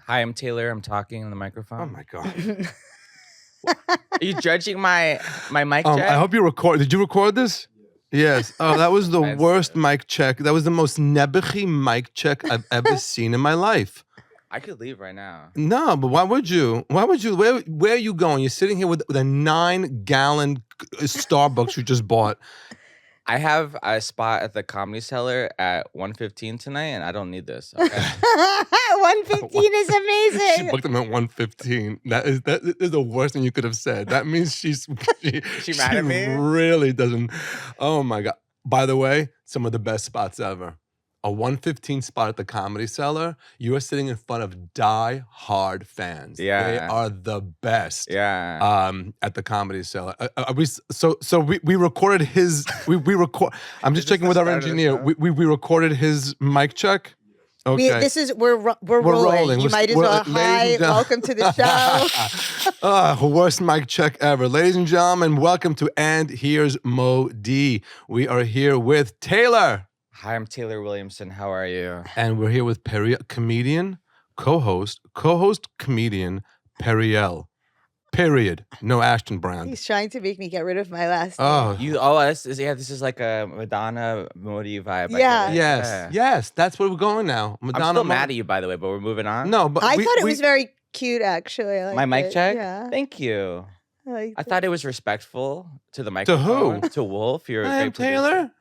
Hi, I'm Taylor. I'm talking on the Oh microphone. my God. Are you judging my mic check? I hope you record. Did you record this? Yes. Oh, that was the worst mic check. That was the most nebuchy mic check I've ever seen in my life. I could leave right now. No, but why would you? Why would you? Where are you going? You're sitting here with a 9-gallon Starbucks you just bought. I have a spot at the Comedy Cellar at 1:15 tonight, and I don't need this. Okay? 1:15 is She amazing. booked him at 1:15. That is the worst thing you could have said. That means she mad at me? really doesn't. Oh my God. By the way, some of the best spots ever. A 1:15 spot at the Comedy Cellar. You are sitting in front of die-hard fans. Yeah. They are the best. Yeah. At the Comedy Cellar. We recorded his. We record. I'm just Is this checking with the our start of the engineer. show? We recorded his mic check. Okay. We're rolling. You We're- might as we're- well. ladies Hi, and gen- welcome to the show. Worst mic check ever. Ladies and gentlemen, welcome to And Here's Mo D. We are here with Taylor. Hi, I'm Taylor Williamson. How are you? And we're here with Periel, comedian, co-host, comedian, Periel. Period. No Ashton brand. He's trying to make me get rid of my last name. Oh, This is like a Madonna Modi vibe. I Yeah. get it. yes. Yes, that's where we're going now. I'm still mad at you, by the way, but we're moving on. No, but I thought it was very cute, actually. I My liked mic it. check? Yeah. Thank you. liked I it. thought it was respectful to the microphone. who? To Wolf. You're a I am great producer. Taylor.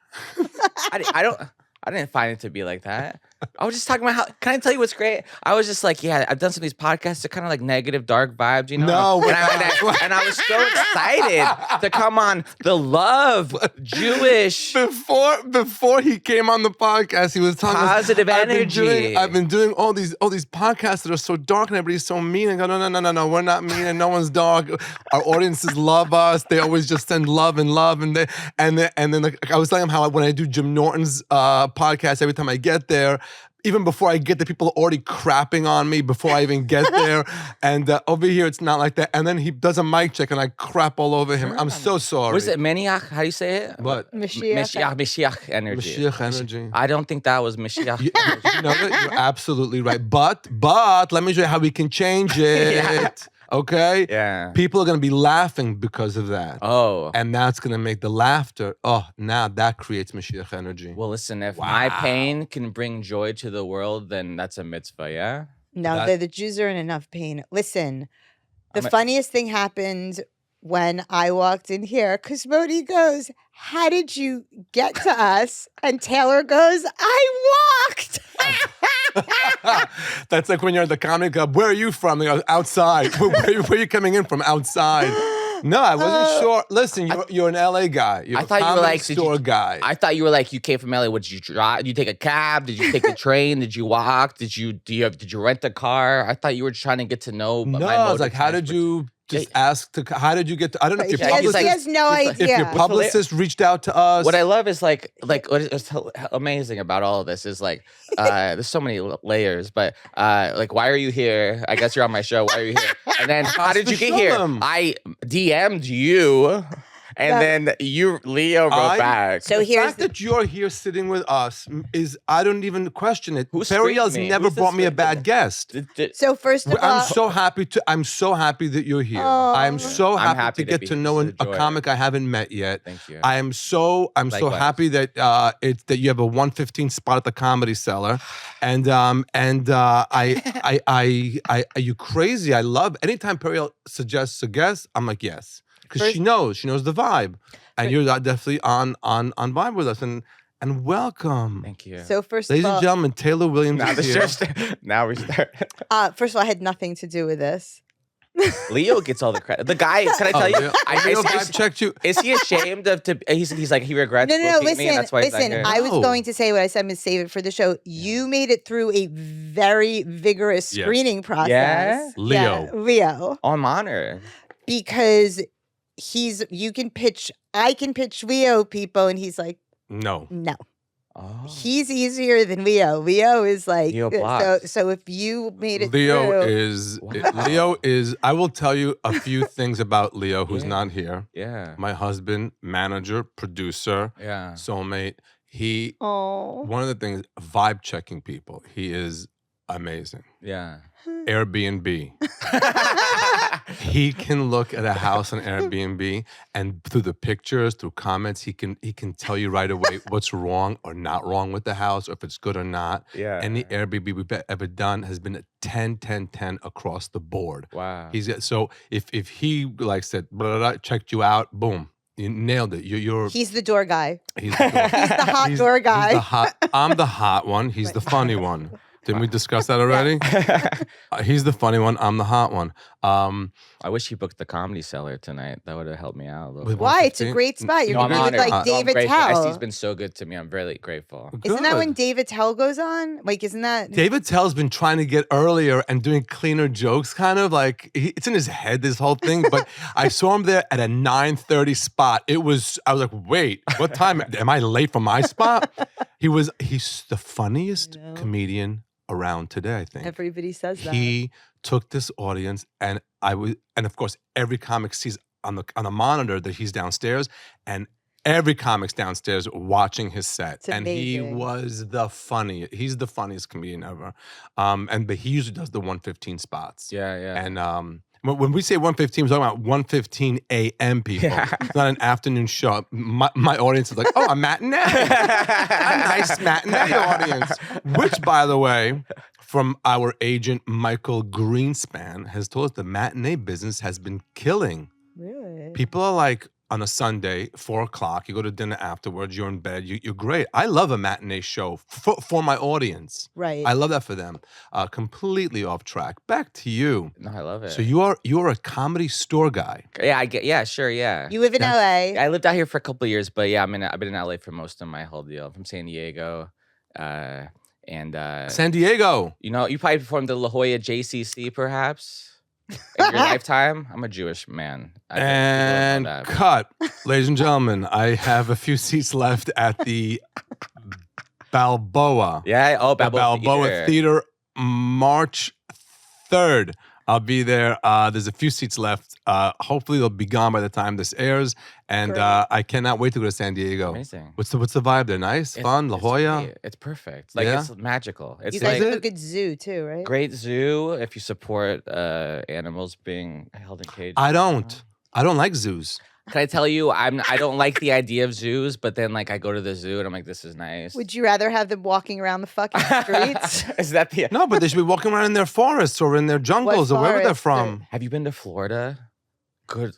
I didn't find it to be like that. I was just talking about how. Can I tell you what's great? I was just like, yeah, I've done some of these podcasts. They're kind of like negative, dark vibes, you know. No, we're and I was so excited to come on the Love Jewish Before he came on the podcast, he was talking Positive energy. I've been energy. doing all these podcasts that are so dark and everybody's so mean. I go, no, we're not mean and no one's dark. Our audiences love us. They always just send love, and then like, I was telling him how when I do Jim Norton's podcast, every time I get there, even before I get there, people are already crapping on me before I even get there. And over here, it's not like that. And then he does a mic check and I crap all over him. I'm so sorry. Was it Maniach? How do you say it? What? Mashiach energy. Mashiach energy. I don't think that was Mashiach. You know that? You're absolutely right. But let me show you how we can change it. Yeah. Okay? Yeah. People are going to be laughing because of that. Oh. And that's going to make the laughter. Oh, now that creates Mashiach energy. Well, listen, if my pain can bring joy to the world, then that's a mitzvah, yeah? No, the Jews are in enough pain. Listen, the funniest thing happened when I walked in here, because Modi goes, how did you get to us? And Taylor goes, I walked. That's like when you're at the comedy club. Where are you from? They go, outside. Where are you coming in from? Outside. No, I wasn't sure. Listen, you're an LA guy. You're I thought you were like store guy. I thought you were like you came from LA. Did you drive? Did you take a cab? Did you take the train? Did you walk? Did you rent a car? I thought you were trying to get to know. No, my I mode was like, of how did you just ask to? How did you get to? I don't know if your Yeah, he's publicist. He has no If idea. your publicist reached out to us. What I love is like what is amazing about all of this is like there's so many layers, but like why are you here? I guess you're on my show. Why are you here? And then how did you get here? I DM'd you. And then Leo wrote back. So the here's fact that you're here sitting with us is, I don't even question it. Who's Periel's screened me? never Who's the brought me a screen- bad guest. So first of all, I'm so happy that you're here. I'm so I'm happy, happy to to get be to here. know It's a a joy. comic I haven't met yet. Thank you. I'm so Likewise. happy that that you have a 1:15 spot at the Comedy Cellar, and are you crazy? I love anytime Periel suggests a guest. I'm like yes, because she knows the vibe, and you're definitely on vibe with us, and welcome. Thank you. so first Ladies of all, and gentlemen, Taylor Williams now, is here. now we start. first of all, I had nothing to do with this. Leo gets all the credit. The guy, can I tell you? Leo, I've checked you. Is he ashamed of to? He's like he regrets. No. booking me, and that's why he's not Listen. here? I was No. going to say what I said and save it for the show. You made it through a very vigorous Yes. screening process. Yeah? Leo. Yeah, Leo. Oh, I'm honored. Because I can pitch Leo people, and he's like, No. no. Oh. He's easier than Leo. Leo is like Leo blocks. so if you made it Leo through, is I will tell you a few things about Leo who's not here. Yeah. My husband, manager, producer, Yeah. soulmate. He oh, one of the things vibe checking people. He is amazing. Yeah. Airbnb. He can look at a house on Airbnb, and through the pictures, through comments, he can tell you right away what's wrong or not wrong with the house, or if it's good or not. Yeah. Any Airbnb we've ever done has been a 10, 10, 10 across the board. Wow. So if he like said blah, blah, blah, checked you out, boom, you nailed it. You're He's the door guy. he's the door. He's the hot door guy. I'm the hot one. He's the funny one. Didn't we discuss that already? He's the funny one. I'm the hot one. I wish he booked the Comedy Cellar tonight. That would have helped me out a little bit. Why? It's a great spot. You're No, I'm going to be with honored. like I'm David grateful. Tell. Este's been so good to me. I'm really grateful. Isn't that when Good. David Tell goes on? Like, isn't that? David Tell's been trying to get earlier and doing cleaner jokes, kind of like it's in his head, this whole thing. But I saw him there at a 9:30 spot. I was like, wait, what time? Am I late for my spot? He's the funniest comedian around today, I think. Everybody says that. He took this audience, and of course, every comic sees on the monitor that he's downstairs, and every comic's downstairs watching his set. It's and he amazing. was he's the funniest comedian ever. But he usually does the 1:15 spots. Yeah, yeah. And when we say 1:15, we're talking about 1:15 a.m. people. Yeah. It's not an afternoon show. My audience is like, oh, a matinee. A nice matinee audience. Which, by the way, from our agent Michael Greenspan, has told us the matinee business has been killing. Really? People are like, on a Sunday, 4 o'clock, you go to dinner afterwards, you're in bed, you're great. I love a matinee show for my audience. Right. I love that for them. Completely off track. Back to you. No, I love it. So you're a comedy store guy. Yeah, I get. Yeah, sure. Yeah. You live in LA. I lived out here for a couple of years, but yeah, I've been in LA for most of my whole deal. I'm from San Diego, and San Diego. you know, you probably performed the La Jolla JCC, perhaps. In your lifetime. I'm a Jewish man. I think And people know that. cut. Ladies and gentlemen, I have a few seats left at the Balboa. Yeah. Oh, The Balboa Theater, March 3rd. I'll be there. There's a few seats left. Hopefully they'll be gone by the time this airs. And Great. I cannot wait to go to San Diego. Amazing. What's the vibe there? Nice, fun, La Jolla. Great. It's perfect. Like Yeah? it's magical. It's You guys like have a good zoo too, right? great zoo if you support animals being held in cages. I don't like zoos. Can I tell you, I don't like the idea of zoos, but then like I go to the zoo and I'm like, this is nice. Would you rather have them walking around the fucking streets? Is that the? No, but they should be walking around in their forests or in their jungles or wherever they're forests? from. Have you been to Florida? Good.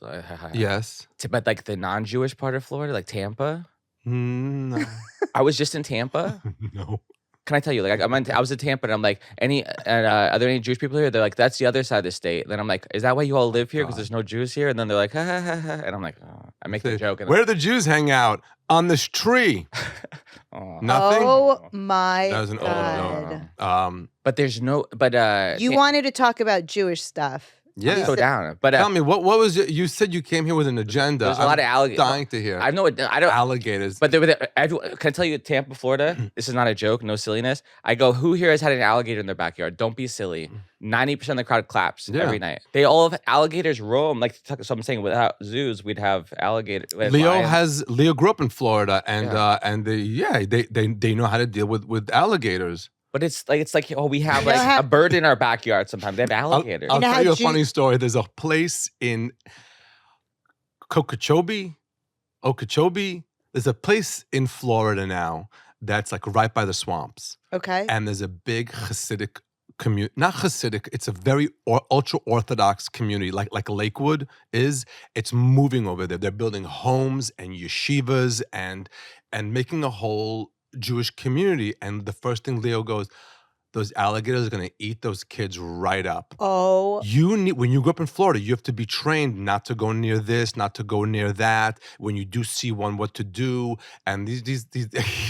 Yes. But like the non-Jewish part of Florida, like Tampa. No. I was just in Tampa. No. Can I tell you? Like I was in Tampa, and I'm like, are there any Jewish people here? They're like, that's the other side of the state. Then I'm like, is that why you all live here? Because there's no Jews here. And then they're like, ha ha ha ha. And I'm like, oh. I make the joke. And Where do the Jews hang out? On this tree. oh. Nothing? Oh my That was an old God. joke. But there's no. But You wanted to talk about Jewish stuff. Yeah. go down. But Tell me, what was it? You said you came here with an agenda. there's a lot of alligators. Dying to hear. I know. I don't. Alligators. But can I tell you, Tampa, Florida? This is not a joke. No silliness. I go, who here has had an alligator in their backyard? Don't be silly. 90% of the crowd claps Yeah. every night. They all have alligators roam. Like so, I'm saying, without zoos, we'd have alligators. Leo grew up in Florida, and Yeah. they know how to deal with alligators. But it's like we have You know like how- a bird in our backyard. Sometimes they have alligators. I'll You know tell how you a Jew- funny story. There's a place in Okeechobee. There's a place in Florida now that's like right by the swamps. Okay. And there's a big Hasidic community, not Hasidic, it's a very ultra-Orthodox community, like Lakewood is. It's moving over there. They're building homes and yeshivas and making a whole Jewish community. And the first thing Leo goes, those alligators are going to eat those kids right up. Oh, When you grow up in Florida, you have to be trained not to go near this, not to go near that. When you do see one, what to do. And these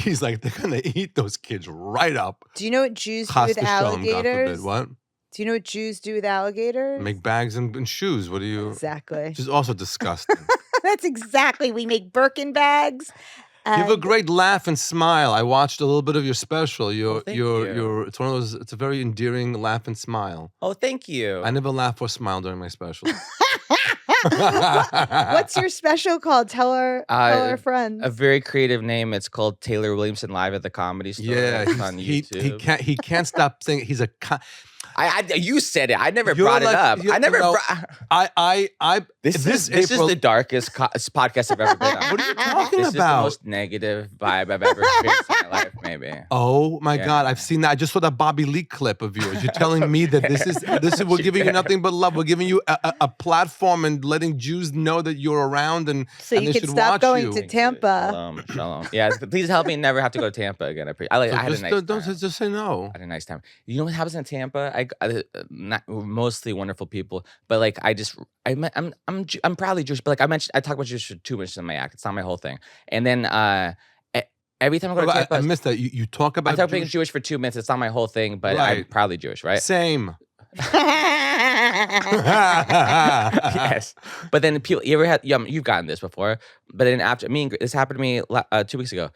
he's like, they're gonna eat those kids right up. do you know what Jews do Chas with v'shalom, God alligators? forbid. What? Do you know what Jews do with alligators? Make bags and shoes. What do you? Exactly. Which is also disgusting. That's exactly. We make Birkin bags. You have a and- great laugh and smile. I watched a little bit of your special. thank you. It's one of those. It's a very endearing laugh and smile. Oh, thank you. I never laugh or smile during my special. What's your special called? Tell our friends. A very creative name. It's called Taylor Williamson Live at the Comedy Store. Yeah, It's on YouTube. he can't stop saying he's a. You said it. I never brought it up. I never. This is the darkest podcast I've ever been on. What are you talking this about? This is the most negative vibe I've ever experienced in my life. Maybe. Oh my God! I've seen that. I just saw that Bobby Lee clip of yours. You're telling me that this is we're giving you nothing but love. We're giving you a platform and letting Jews know that you're around and so and you they can should stop watch going you. to Tampa. Shalom. Yeah, please help me never have to go to Tampa again. I had a nice time. Don't just say no. I had a nice time. You know what happens in Tampa? Mostly wonderful people, but like I'm proudly Jewish. But like I talk about Jewish for 2 minutes in my act. It's not my whole thing. And then every time I go to Tampa, I missed that. You talk about. I talk about Jewish for 2 minutes. It's not my whole thing, but I'm proudly Jewish, right? Same. Yes, but then people, you ever had? You've gotten this before, but then after this happened to me 2 weeks ago.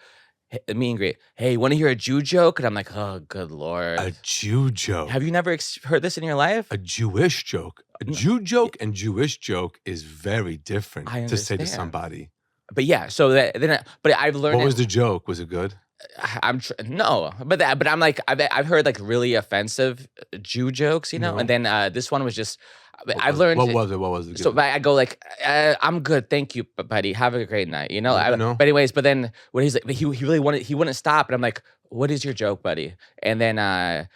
Me and greet. Hey, want to hear a Jew joke? And I'm like, oh, good Lord. A Jew joke. Have you never heard this in your life? A Jewish joke. A Jew joke and Jewish joke is very different to say to somebody. But yeah, so but I've learned. What was the joke? Was it good? No, but I'm like I've heard like really offensive Jew jokes, you know, and then this one was just. I've learned. What was it? So I go like, I'm good, thank you, buddy. Have a great night, you know. But anyways, but then when he's like, he really wanted, he wouldn't stop, and I'm like, what is your joke, buddy? And then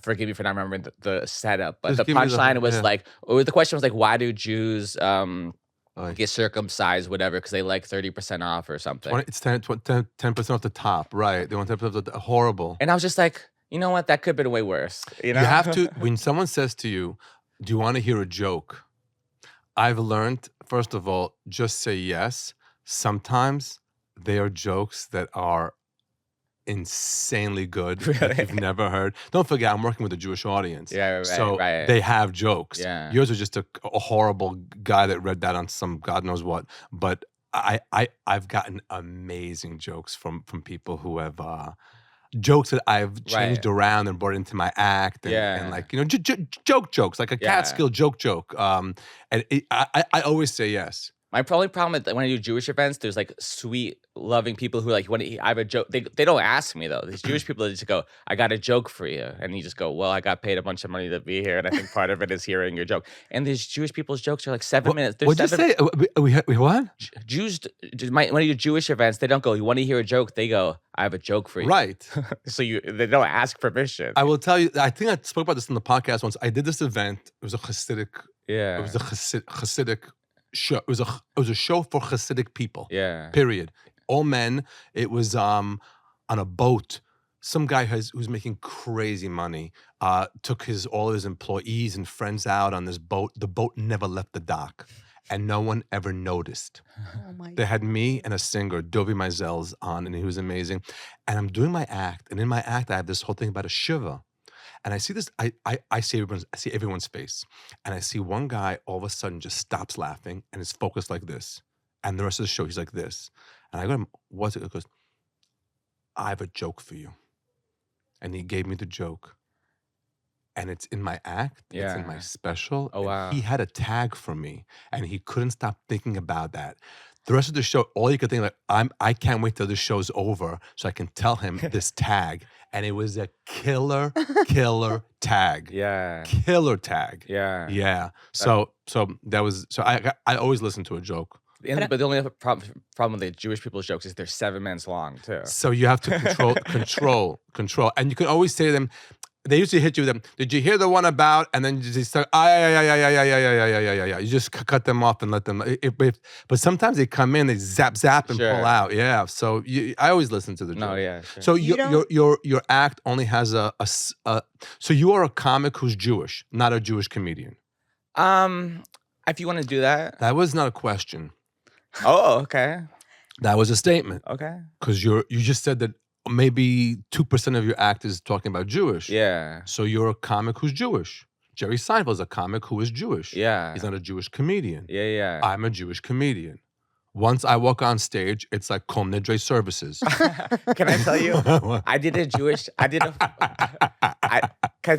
forgive me for not remembering the setup, but the punchline was like, the question was like, why do Jews get circumcised, whatever, because they like 30% off or something? It's 10% off the top, right? They want 10% off the horrible. And I was just like, you know what? That could have been way worse. You know? You have to, when someone says to you, do you want to hear a joke? I've learned, first of all, just say yes. Sometimes they are jokes that are insanely good that you've never heard. Don't forget, I'm working with a Jewish audience. Yeah, right, so right. they have jokes. Yeah. Yours was just a horrible guy that read that on some God knows what. But I've gotten amazing jokes from people who have jokes that I've changed around and brought into my act, and like, you know, jokes, like a Catskill joke. And I always say yes. My only problem is that when I do Jewish events, there's like sweet, loving people who like, I have a joke. They don't ask me though. These Jewish people just go, I got a joke for you. And you just go, well, I got paid a bunch of money to be here. And I think part of it is hearing your joke. And these Jewish people's jokes are like 7 minutes. What'd you say? We what? Jews, when you do Jewish events, they don't go, you want to hear a joke? They go, I have a joke for you. Right. So they don't ask permission. I will tell you, I think I spoke about this in the podcast once. I did this event. It was a Hasidic. Yeah. It was a Hasidic show. It was a show for Hasidic people. Yeah. Period. All men. It was on a boat. Some guy who's making crazy money took all his employees and friends out on this boat. The boat never left the dock, and no one ever noticed. Oh my God. They had me and a singer, Dovi Mizels, on, and he was amazing. And I'm doing my act, and in my act, I have this whole thing about a shiva. And I see this, I see everyone's face. And I see one guy all of a sudden just stops laughing and is focused like this. And the rest of the show, he's like this. And I go to him, what's it? He goes, I have a joke for you. And he gave me the joke. And it's in my act, it's in my special. Oh, wow. He had a tag for me, and he couldn't stop thinking about that. The rest of the show, all you could think, like, I can't wait till the show's over so I can tell him this tag. And it was a killer tag. Yeah. Killer tag. Yeah. Yeah. So that was, so I always listen to a joke. But the only problem with the Jewish people's jokes is they're 7 minutes long too. So you have to control. And you can always say to them, they usually hit you with them, did you hear the one about, and then they start, yeah. You just cut them off and let them, but sometimes they come in, they zap and pull out. Yeah. So I always listen to the joke. No, yeah. Sure. So your act only has so you are a comic who's Jewish, not a Jewish comedian. If you want to do that. That was not a question. Oh, okay. That was a statement. Okay. Because you just said that maybe 2% of your act is talking about Jewish. Yeah. So you're a comic who's Jewish. Jerry Seinfeld's a comic who is Jewish. Yeah. He's not a Jewish comedian. Yeah. I'm a Jewish comedian. Once I walk on stage, it's like Kol Nidre services. Can I tell you? I don't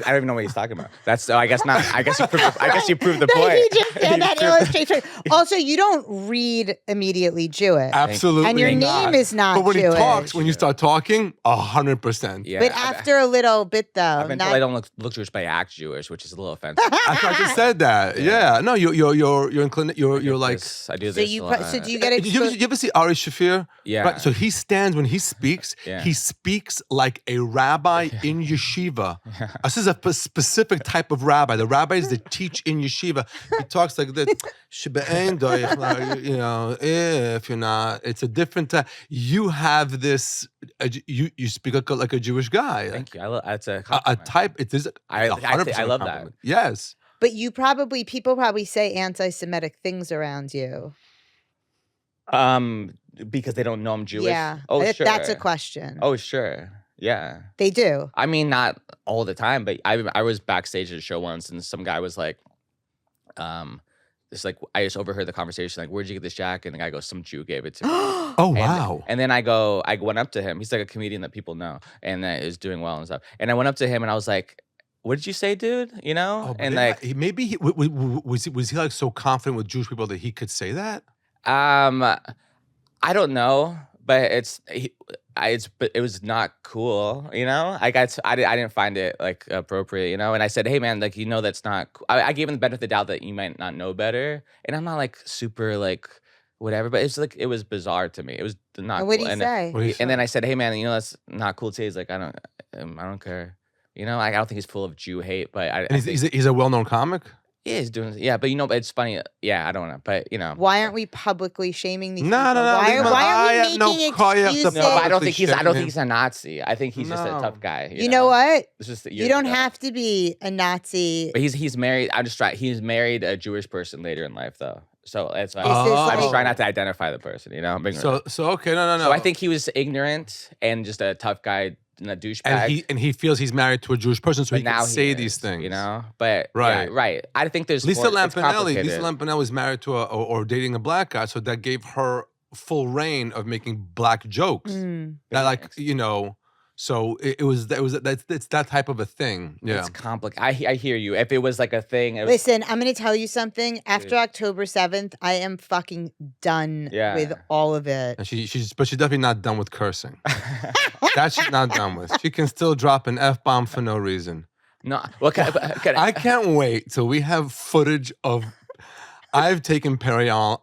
even know what he's talking about. I guess not. I guess you proved the point. He just understand that illustration. Also, you don't read immediately Jewish. Absolutely. And your not. name is not But when Jewish. he talks, when you start talking, 100%. Yeah, But after a little bit, though, I've been told I don't look Jewish, but I act Jewish, which is a little offensive. I just said that. Yeah. No, you're like. I do So this. so do you get You ever see Ari Shafir? Yeah. Right, so he stands when he speaks. Yeah. He speaks like a rabbi in yeshiva. This is a specific type of rabbi. The rabbis that teach in yeshiva. He talks like this. You know, if you're not, it's a different type. You have this. You speak like a Jewish guy. Thank you. That's a type. It is. I love that. Compliment. Yes. But people probably say anti-Semitic things around you. Because they don't know I'm Jewish. Yeah. Oh, sure. That's a question. Oh, sure. Yeah. They do. I mean, not all the time, but I was backstage at a show once, and some guy was like, it's like I just overheard the conversation, like, "Where'd you get this jacket?" And the guy goes, "Some Jew gave it to me." Oh, wow. And then I went up to him. He's like a comedian that people know, and that is doing well and stuff. And I went up to him, and I was like, "What did you say, dude?" You know? Oh, and yeah. like, maybe was he like so confident with Jewish people that he could say that? I don't know, but it was not cool, you know. I didn't find it like appropriate, you know. And I said, "Hey, man, like, you know, that's not cool." I gave him the benefit of the doubt that you might not know better, and I'm not like super like whatever, but it's like it was bizarre to me. It was not. And what cool. did he say? And then I said, "Hey, man, you know, that's not cool today." He's like, I don't care, you know. Like, I don't think he's full of Jew hate, but he's a well-known comic. Yeah, he's doing. Yeah, but you know, it's funny. Yeah, I don't know, but you know, why aren't we publicly shaming these no, people? No. Why are we making excuses? No, but I don't think he's a Nazi. I think he's just a tough guy. You know what? It's just you don't have to be a Nazi. But he's married. He's married a Jewish person later in life, though. So that's why I'm just trying not to identify the person. You know, so okay, no. So I think he was ignorant and just a tough guy. And a douchebag, and he feels he's married to a Jewish person, so he can say these things, you know. But right. Yeah, right. I think there's Lisa Lampanelli was married to or dating a black guy, so that gave her full reign of making black jokes. That, like, you know. So it's that type of a thing. Yeah, it's complicated. I hear you. If it was like a thing, listen, I'm going to tell you something. After October 7th, I am fucking done with all of it. And she's definitely not done with cursing. That she's not done with. She can still drop an F-bomb for no reason. No, I can't wait till we have footage of. I've taken Periel.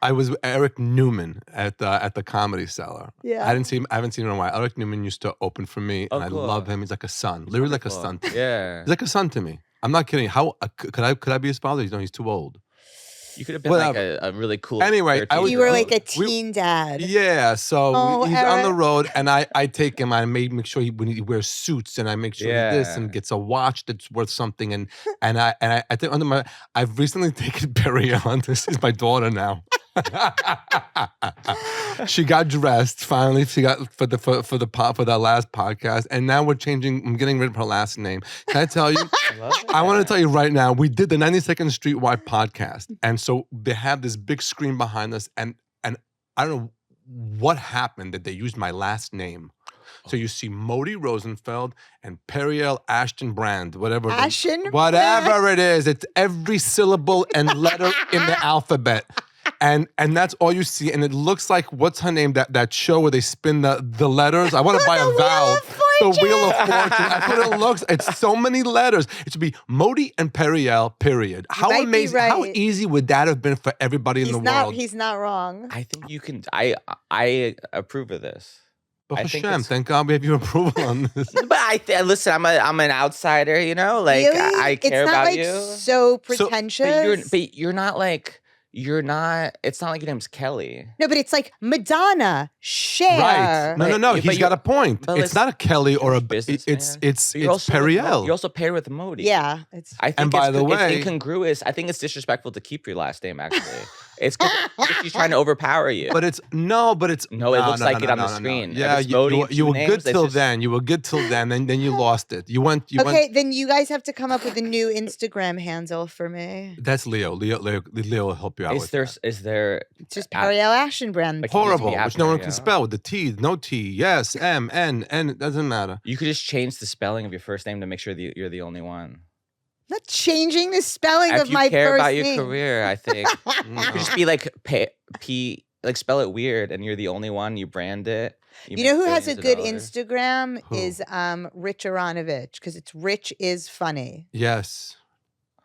I was with Eric Newman at the Comedy Cellar. Yeah, I haven't seen him in a while. Eric Newman used to open for me, and I love him. He's like a son, literally like a son to me. Yeah, he's like a son to me. I'm not kidding. How could I be his father? He's too old. You could have been like a really cool. Anyway, you were like a teen dad. Yeah, so he's on the road, and I take him. I make sure when he wears suits, and I make sure this and gets a watch that's worth something. And I think I've recently taken Periel. This is my daughter now. She got dressed finally. She got for that last podcast, and now we're changing. I'm getting rid of her last name. Can I tell you? I want to tell you right now. We did the 92nd Streetwide podcast, and so they have this big screen behind us, and I don't know what happened that they used my last name. So you see Modi Rosenfeld and Periel Ashton Brand, whatever it is. It's every syllable and letter in the alphabet. And that's all you see, and it looks like what's her name? That show where they spin the letters. I want to buy a valve. The Wheel of Fortune. That's what it looks. It's so many letters. It should be Modi and Periel. Period. How amazing! How easy would that have been for everybody in the world? He's not wrong. I think you can. I approve of this. But Hashem, thank God we have your approval on this. But listen, I'm an outsider. You know, like really? I care about you. It's not like so pretentious. But you're not like. It's not like your name's Kelly. No, but it's like Madonna, Cher. Right. No. He's got a point. It's not a Kelly or a business. It's Periel. You're also paired with Modi. Yeah. I think it's incongruous. I think it's disrespectful to keep your last name, actually. It's she's trying to overpower you. But it looks like it on the screen. Yeah, you were good till then. You were good till then, and then you lost it. Then you guys have to come up with a new Instagram handle for me. That's Leo. Leo will help you out with that. Is there just Periel Ashton-Brand? Horrible, which no one can spell with the T, no T, yes, M, N, it doesn't matter. You could just change the spelling of your first name to make sure that you're the only one. Not changing the spelling If of you my care first about your name. career, I think you could just be like like spell it weird, and you're the only one. You brand it. You make know who has a billions of good dollars. Instagram Who? is Rich Aronovich, because it's Rich is funny. Yes.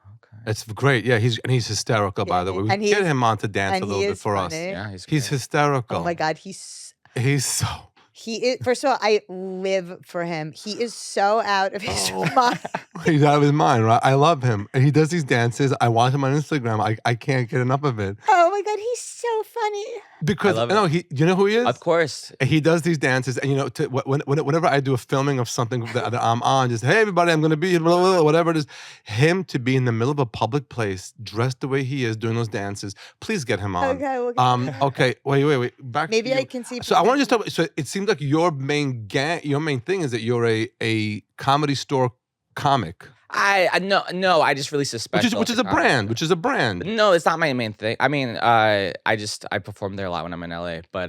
Okay. It's great. Yeah, he's hysterical, by the way. We And he get is- him on to dance and a little he bit is for us. funny. Yeah, He's great. hysterical. Oh my God, He's so. he is. First of all, I live for him. He is so out of his mind. He's out of his mind, right? I love him. And he does these dances. I watch him on Instagram. I can't get enough of it. Oh my God, he's so funny. Because love no, it. you know who he is? Of course. He does these dances, and whenever I do a filming of something that I'm on, just hey everybody, I'm gonna be blah, blah, blah, whatever it is. Him to be in the middle of a public place, dressed the way he is, doing those dances. Please get him on. Okay, we'll get him on. Okay. Wait. Back. Maybe to you. I can see. So I want to just talk. So it seems like your main thing is that you're a comedy store comic, I no. I just released a special, which is a brand. No, it's not my main thing. I mean, I perform there a lot when I'm in LA, but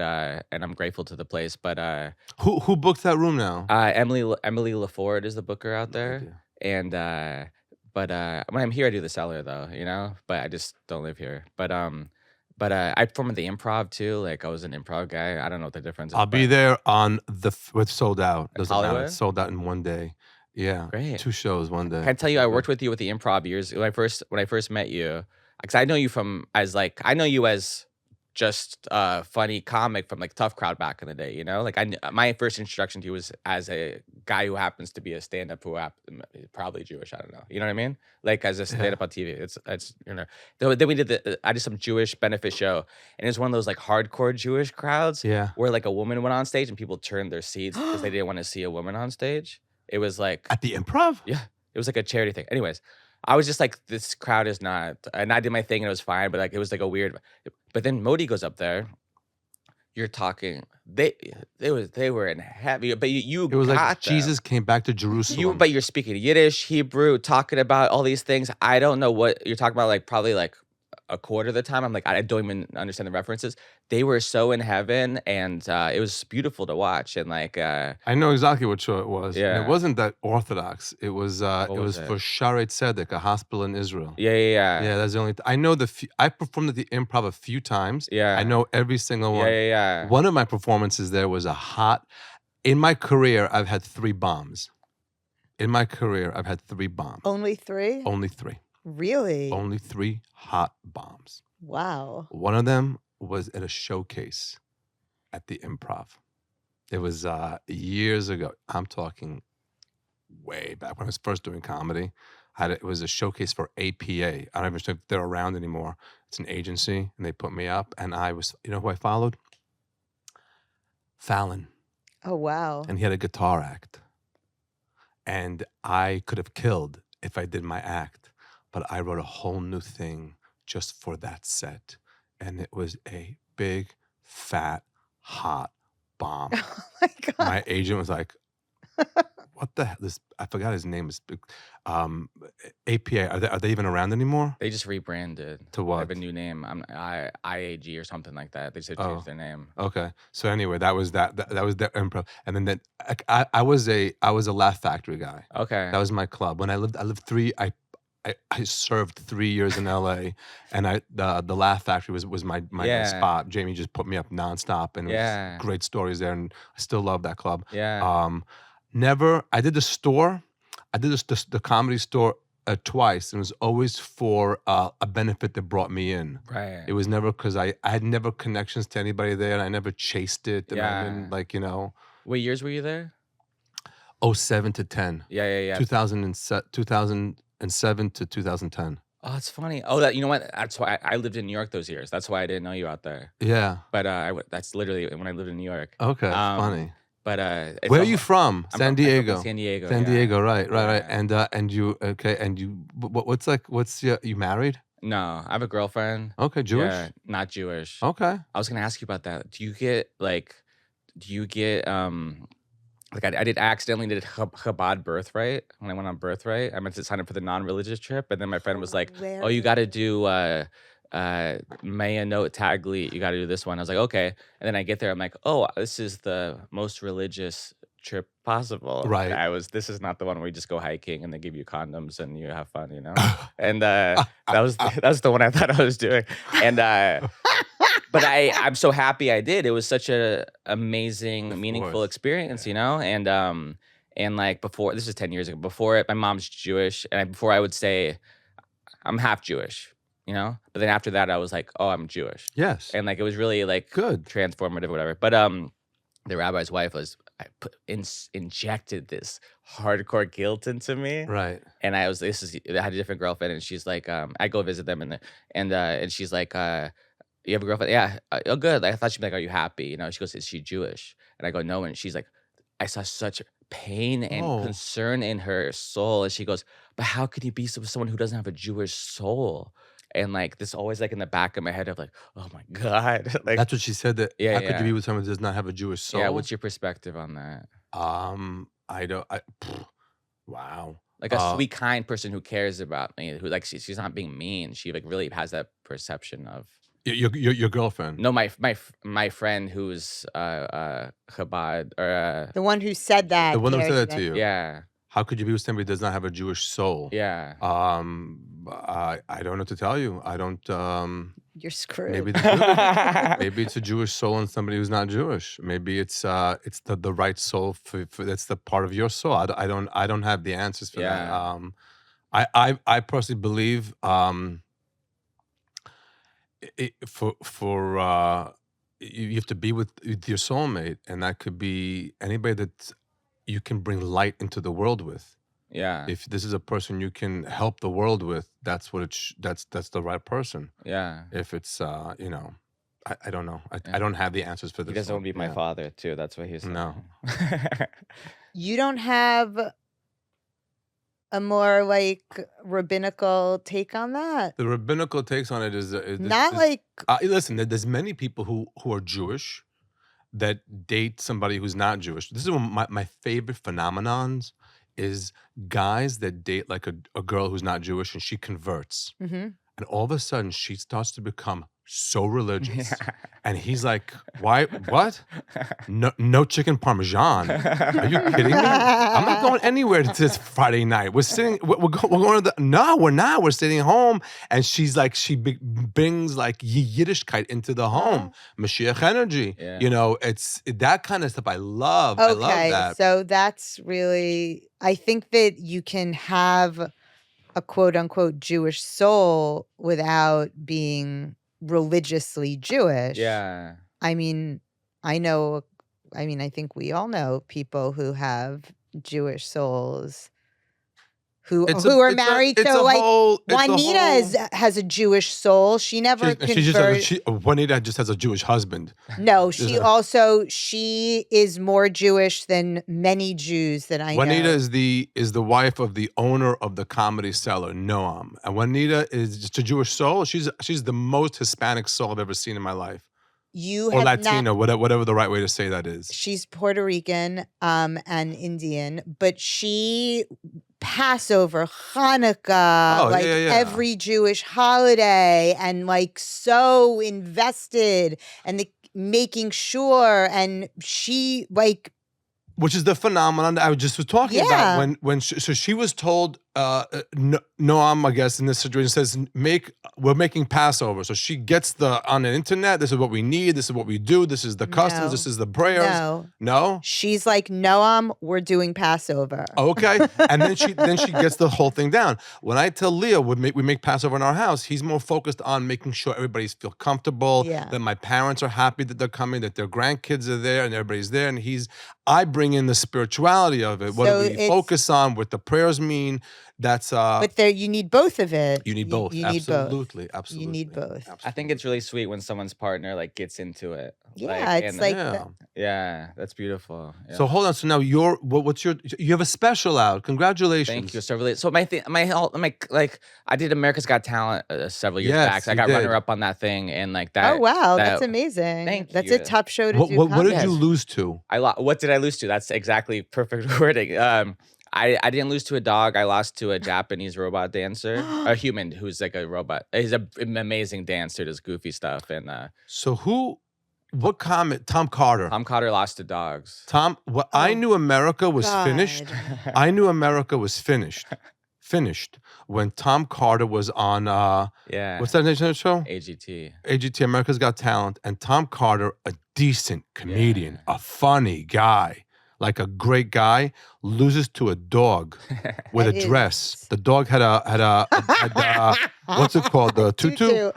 and I'm grateful to the place. But Who booked that room now? Emily LaFord is the booker out there, idea. and but when I'm here, I do the cellar though, you know. But I just don't live here. But I perform at the Improv too. Like I was an improv guy. I don't know what the difference is. I'll be there on with sold out. Doesn't matter. Hollywood? It's sold out in one day. Yeah, Great. 2 shows one day. Can I tell you, I worked with you with the Improv years when I first met you, because I know you as just a funny comic from like Tough Crowd back in the day, you know. Like my first introduction to you was as a guy who happens to be a stand-up who probably Jewish. I don't know, you know what I mean? Like as a stand-up on TV, it's you know. Then we did I did some Jewish benefit show, and it was one of those like hardcore Jewish crowds, Yeah. where like a woman went on stage and people turned their seats because they didn't want to see a woman on stage. It was like At the Improv? yeah, it was like a charity thing. Anyways, I was just like, this crowd is not, and I did my thing and it was fine, but like it was like a weird. But then Modi goes up there. You're talking. They were in heavy, but you It was like got them. Jesus came back to Jerusalem. But you're speaking Yiddish, Hebrew, talking about all these things. I don't know what you're talking about. Like probably like a quarter of the time, I'm like, I don't even understand the references. They were so in heaven, and it was beautiful to watch. And like, I know exactly what show it was. And Yeah. it wasn't that Orthodox. It was was it? for Shaarei Tzedek, a hospital in Israel. yeah. Yeah, that's the only. I know I performed at the Improv a few times. Yeah. I know every single one. Yeah. One of my performances there was in my career, I've had 3 bombs. In my career, I've had 3 bombs. Only 3? Only 3. Really? Only 3 hot bombs. Wow. One of them was at a showcase at the Improv. It was years ago. I'm talking way back when I was first doing comedy. It was a showcase for APA. I don't even know if they're around anymore. It's an agency, and they put me up, and I was, you know who I followed? Fallon. Oh, wow. And he had a guitar act. And I could have killed if I did my act, but I wrote a whole new thing just for that set. And it was a big, fat, hot bomb. Oh my God. My agent was like, what the hell? I forgot his name. APA, are they even around anymore? They just rebranded To what? They have a new name. IAG or something like that. They just changed their name. Okay. So anyway, that was their Improv. And then I was a Laugh Factory guy. Okay. That was my club. When I lived 3. I served 3 years in LA, and the Laugh Factory was my spot. Jamie just put me up nonstop, and it was great stories there, and I still love that club. Yeah. I did the store. I did the comedy store twice, and it was always for a benefit that brought me in. Right. It was never because I had never connections to anybody there, and I never chased it. And I didn't, like, you know. What years were you there? 07 to 10. Yeah. 2007 to 2010. Oh, it's funny. Oh, you know what? That's why I lived in New York those years. That's why I didn't know you out there. Yeah. But that's literally when I lived in New York. Okay, that's funny. But where are you from? I'm Diego. from San Diego. San Diego, right. Yeah. And you you married? No, I have a girlfriend. Okay, Jewish? Yeah, not Jewish. Okay. I was gonna ask you about that. Do you get like I accidentally did Chabad Birthright when I went on Birthright. I meant to sign up for the non-religious trip, and then my friend was like, "Oh, you got to do Maya Note Tagli. You got to do this one." I was like, "Okay," and then I get there, I'm like, "Oh, this is the most religious trip possible. Right. This is not the one where you just go hiking and they give you condoms and you have fun, And that was the one I thought I was doing. And but I'm so happy I did. It was such a amazing, meaningful experience, And like before, this is 10 years ago. Before it, my mom's Jewish, and before I would say I'm half Jewish, But then after that, I was like, oh, I'm Jewish. Yes. And like it was really like Good. transformative, or whatever. But the rabbi's wife injected this hardcore guilt into me. Right. And I had a different girlfriend, and she's like, I go visit them, and she's like, you have a girlfriend? Yeah. Oh, good. I thought she'd be like, are you happy? She goes, is she Jewish? And I go, no. And she's like, I saw such pain and concern in her soul. And she goes, but how could you be with someone who doesn't have a Jewish soul? And like this always like in the back of my head of like, oh my God. Like that's what she said. That yeah, how could you be with someone who does not have a Jewish soul? Yeah, what's your perspective on that? Wow. Like a sweet, kind person who cares about me, who like she's not being mean. She like really has that perception of your girlfriend. No, my friend who's Chabad or the one who said that. The one who said that to you. Yeah. How could you be with somebody who does not have a Jewish soul? Yeah. I don't know what to tell you. I don't. You're screwed. Maybe it's a Jewish soul in somebody who's not Jewish. Maybe it's the right soul for that's the part of your soul. I don't have the answers for that. I personally believe you have to be with your soulmate, and that could be anybody that you can bring light into the world with. Yeah. If this is a person you can help the world with, that's what that's the right person. Yeah. If it's I don't know. I don't have the answers for this. He doesn't want to be my father too. That's what he's saying. No. You don't have a more like rabbinical take on that? The rabbinical takes on it is listen. There's many people who are Jewish that date somebody who's not Jewish. This is one of my favorite phenomenons is guys that date like a girl who's not Jewish and she converts. Mm-hmm. And all of a sudden she starts to become so religious. And he's like, why, what? No chicken parmesan. Are you kidding me? I'm not going anywhere this Friday night. We're going to no, we're not. We're sitting home. And she's like, she brings like Yiddishkeit into the home. Mashiach energy. Yeah. It's that kind of stuff I love. Okay, I love that. So that's really, I think that you can have a quote unquote Jewish soul without being religiously Jewish. Yeah. I think we all know people who have Jewish souls who are married to like Juanita has a Jewish soul. She never converted. Juanita just has a Jewish husband. No, she is more Jewish than many Jews that I know. Juanita is the wife of the owner of the Comedy Cellar, Noam. And Juanita is just a Jewish soul. She's the most Hispanic soul I've ever seen in my life. Or Latino, whatever the right way to say that is. She's Puerto Rican and Indian, but she Passover, Hanukkah, every Jewish holiday, and like so invested and making sure, and she like. Which is the phenomenon that I was talking about when she was told, Noam, I guess in this situation says, we're making Passover. So she gets on the internet, this is what we need, this is what we do, this is the customs, this is the prayers. No? She's like, Noam, we're doing Passover. Okay. And then she gets the whole thing down. When I tell Leo we make Passover in our house, he's more focused on making sure everybody's feel comfortable, that my parents are happy that they're coming, that their grandkids are there and everybody's there. And I bring in the spirituality of it. What do we focus on? What the prayers mean? That's but you need both of it. You need both. You Absolutely. need both. You need both. Absolutely. I think it's really sweet when someone's partner like gets into it. Yeah, that's beautiful. Yeah. So hold on. So now you have a special out. Congratulations. Thank you. So I did America's Got Talent several years back. So I got runner up on that thing and like that. Oh wow, that's amazing. Thank you. That's a tough show to do. What did you lose to? What did I lose to? That's exactly perfect wording. I didn't lose to a dog. I lost to a Japanese robot dancer, a human who's like a robot. He's an amazing dancer, does goofy stuff. And so who What comic? Tom Carter. Tom Carter lost to dogs. I knew America was God. finished. I knew America was finished when Tom Carter was on what's that nation show? AGT. America's Got Talent, and Tom Carter, a decent comedian, a funny guy, like a great guy, loses to a dog with a dress. The dog had what's it called? The tutu.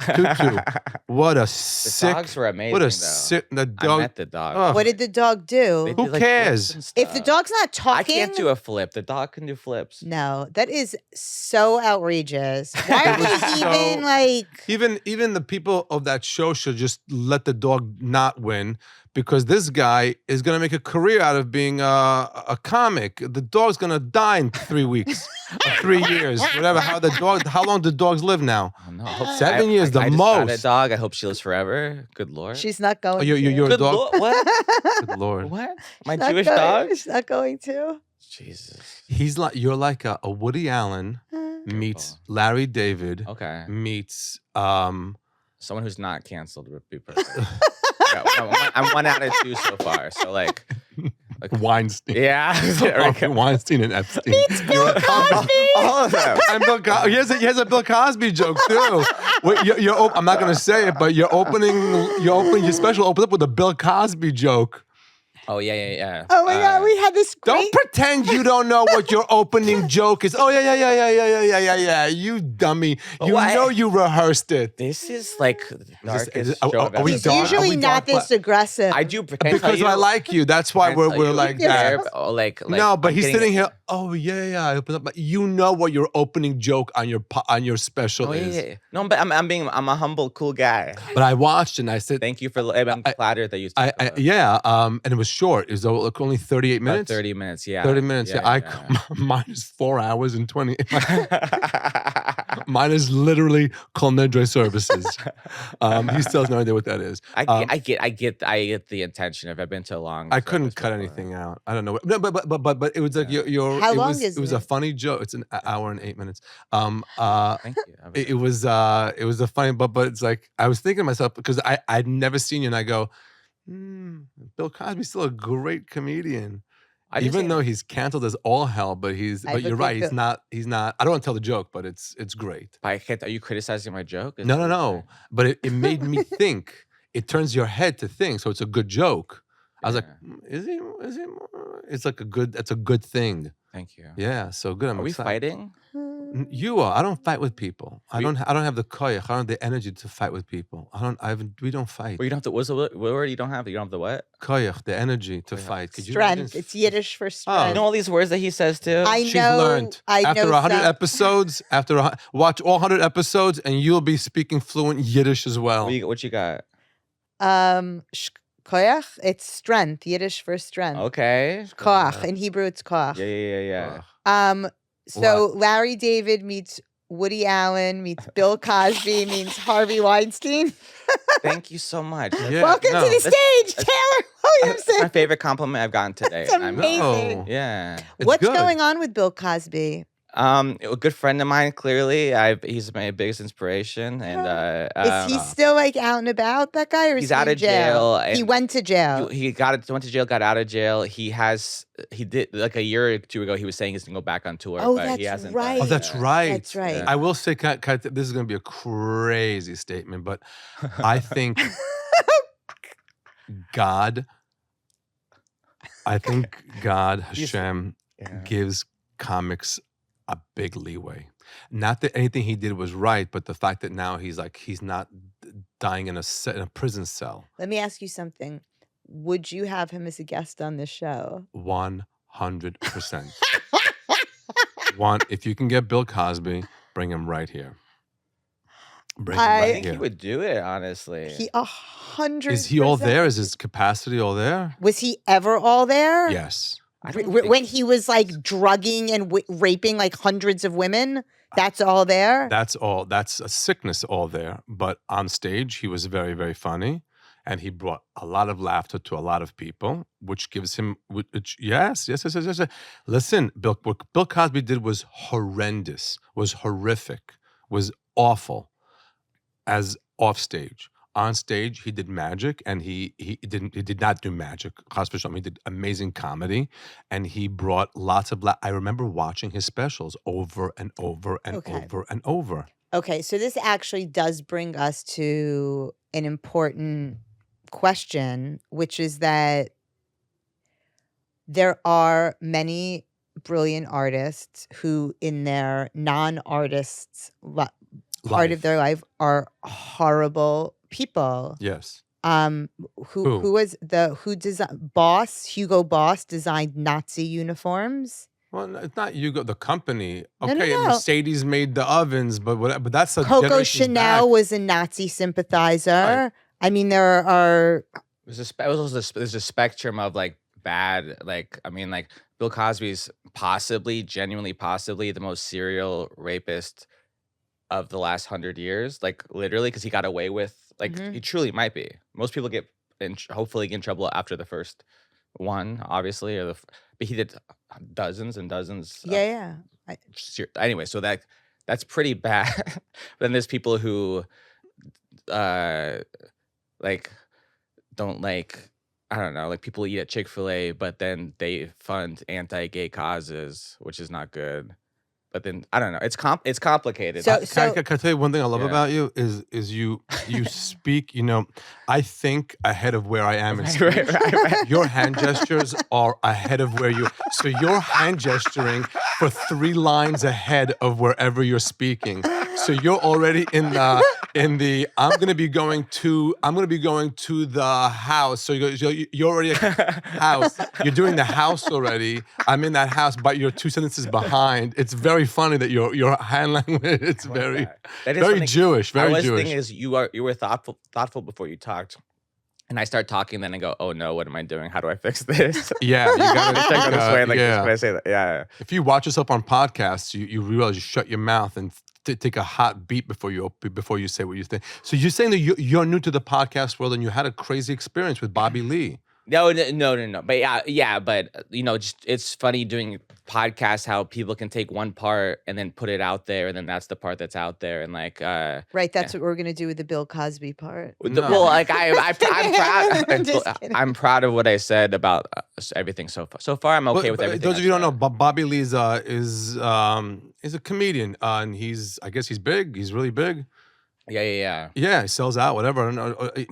What a sick. The dogs were amazing. What a though. sick. The I dog. met the dog. Ugh. What did the dog do? They Who did, like, cares? flips and If the stuff. dog's not talking, I can't do a flip. The dog can do flips. No, that is so outrageous. Why are they even like? Even the people of that show should just let the dog not win, because this guy is gonna make a career out of being a comic. The dog's gonna die in 3 weeks, or 3 years, whatever. How long do dogs live now? Oh, no. I hope 7 years, the I just most. got a dog. I hope she lives forever. Good Lord. She's not going. Oh, you're a Good dog. Lord. What? Good Lord. What? My She's not Jewish going- dog? She's not going to. Jesus. You're like a Woody Allen meets Larry David Okay. meets Someone who's not canceled would be perfect. I'm 1 out of 2 so far. So like Weinstein. yeah. Weinstein and Epstein. Bill Cosby. All of them. And he has a Bill Cosby joke too. Wait, I'm not gonna say it, but your special opens up with a Bill Cosby joke. Oh yeah. Oh my God, we had this great. Don't pretend you don't know what your opening joke is. Oh yeah. You dummy. You What? know you rehearsed it. This is like the darkest are- show are I've ever we He's done? seen. usually we not done? this aggressive. I do pretend Because I like you. That's why we're like that. No, but he's sitting here. Oh yeah. I opened up. You know what your opening joke on your special Oh is. yeah. No, but I'm a humble, cool guy. But I watched and I said, Thank you for. I'm flattered that you. and it was short. It was like only 38 minutes. 30 minutes. Yeah. 30 minutes. Yeah. Mine is 4 hours and 20. Mine is literally Kol Nidre services. He still has no idea what that is. I get the intention. If I've been to a long. I couldn't service cut before. anything out. I don't know. No, but it was like your. How it long was, is it? was it? a funny joke. It's an hour and 8 minutes. Thank you. It was a funny, but it's like I was thinking to myself because I'd never seen you, and I go, Bill Cosby's still a great comedian. Even though he's canceled as all hell, but you're right. He's not. I don't want to tell the joke, but it's great. Are you criticizing my joke? Is No. that what you're saying? But it made me think. It turns your head to think, so it's a good joke. I was like, is he? It's like a good. That's a good thing. Thank you. Yeah, so good. I'm Are we excited. fighting? You are. I don't fight with people. I don't have the koyach. I don't have the energy to fight with people. We don't fight. Well, you don't have to. What's the word you don't have? You don't have the what? Koyach, the energy to fight. Could you Strength. imagine? It's Yiddish for strength. You know all these words that he says too. She's learned. After 100 episodes, watch all 100 episodes, and you'll be speaking fluent Yiddish as well. What you got? Koyach. It's strength. Yiddish for strength. Okay. Koach. In Hebrew, it's koach. Yeah. So Larry David meets Woody Allen meets Bill Cosby meets Harvey Weinstein. Thank you so much. Yeah, Welcome to the stage, Taylor Williamson. My favorite compliment I've gotten today. That's amazing. No. Yeah. What's good. going on with Bill Cosby? A good friend of mine. Clearly, he's my biggest inspiration, and Is he still like out and about? That guy, or is he's he out in of jail, He and went to jail. He went to jail, got out of jail. He did like a year or two ago. He was saying he's gonna go back on tour, Oh, but he that's hasn't. right. Oh, that's right. That's right. Yeah. I will say, this is going to be a crazy statement, but I think God, Hashem, gives comics a big leeway. Not that anything he did was right, but the fact that now he's not dying in a prison cell. Let me ask you something. Would you have him as a guest on this show? 100%. If you can get Bill Cosby, bring him right here. Bring him I I right think here. he would do it, honestly. He 100%. Is he all there? Is his capacity all there? Was he ever all there? Yes. I don't think- When he was like drugging and raping like hundreds of women, that's all there? That's all. That's a sickness all there. But on stage, he was very, very funny. And he brought a lot of laughter to a lot of people, which gives him, yes. Listen, what Bill Cosby did was horrendous, was horrific, was awful as off stage. on stage he did magic, and he did not do magic. Chas v'shalom. He did amazing comedy, and he brought lots of. I remember watching his specials over and over and over and over. Okay, so this actually does bring us to an important question, which is that there are many brilliant artists who, in their non-artists part of their life, are horrible people. Yes. Who was Hugo Boss designed Nazi uniforms. Well, it's not Hugo, the company. No, Okay, no. Mercedes made the ovens, but that's a Coco Chanel was a Nazi sympathizer. Right. I mean, there are. There's a spectrum of like bad, like I mean, like Bill Cosby's genuinely possibly the most serial rapist of the last 100 years, like literally, because he got away with, like he truly might be. Most people hopefully get in trouble after the first one, obviously, but he did dozens and dozens. Yeah. Anyway, so that's pretty bad. But then there's people who like don't like, I don't know, like people eat at Chick-fil-A, but then they fund anti-gay causes, which is not good. But then I don't know. It's complicated. Can I tell you one thing I love about you is you speak. I think ahead of where I am in speech. Right. Your hand gestures are ahead of where you. So you're hand gesturing for 3 lines ahead of wherever you're speaking. So you're already in the. I'm gonna be going to the house. So you're already at house. You're doing the house already. I'm in that house, but you're 2 sentences behind. It's very funny that your hand language. It's very Jewish. Very Jewish. The thing is, you were thoughtful before you talked, and I start talking, then I go, oh no, what am I doing? How do I fix this? Yeah, you gotta check on this way. Like this when I say that. Yeah. If you watch yourself on podcasts, you realize you shut your mouth and take a hot beat before you say what you think. So you're saying that you're new to the podcast world, and you had a crazy experience with Bobby Lee. No. But yeah. But just it's funny doing podcasts how people can take one part and then put it out there, and then that's the part that's out there, and like right. That's what we're gonna do with the Bill Cosby part. Well, like I'm proud. I'm proud of what I said about everything so far. So far, I'm okay with everything. Those of you who don't know, Bobby Lee is a comedian, and I guess he's big. He's really big. Yeah. Yeah, he sells out, whatever.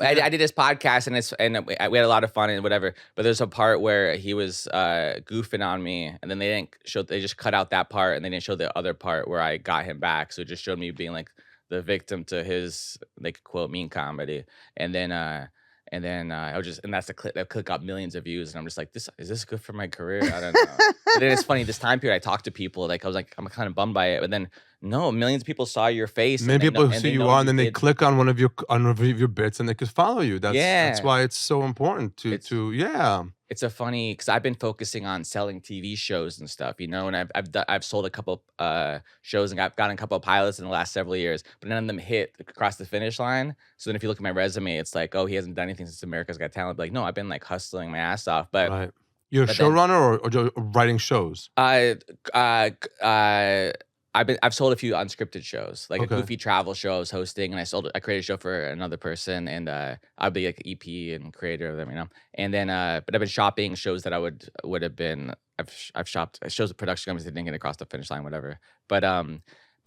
I did his podcast, and we had a lot of fun and whatever. But there's a part where he was goofing on me, and then they just cut out that part, and they didn't show the other part where I got him back. So it just showed me being like the victim to his like quote mean comedy, and then I was and that's the clip that got millions of views, and I'm just like, is this good for my career? I don't know. But then it's funny, this time period I talked to people, like I was like, I'm kind of bummed by it, but then no, millions of people saw your face. Many people see you on, and then they click on one of your bits, and they could follow you. That's why it's so important to It's a funny, because I've been focusing on selling TV shows and stuff, and I've sold a couple shows, and I've gotten a couple of pilots in the last several years, but none of them hit across the finish line. So then if you look at my resume, it's like, oh, he hasn't done anything since America's Got Talent. But like, no, I've been like hustling my ass off. But right. You're a showrunner or writing shows? I've sold a few unscripted shows, like a goofy travel show I was hosting, and I created a show for another person, and I'll be like EP and creator of them, And then, but I've been shopping shows that I would have been. I've shopped shows of production companies that didn't get across the finish line, whatever. But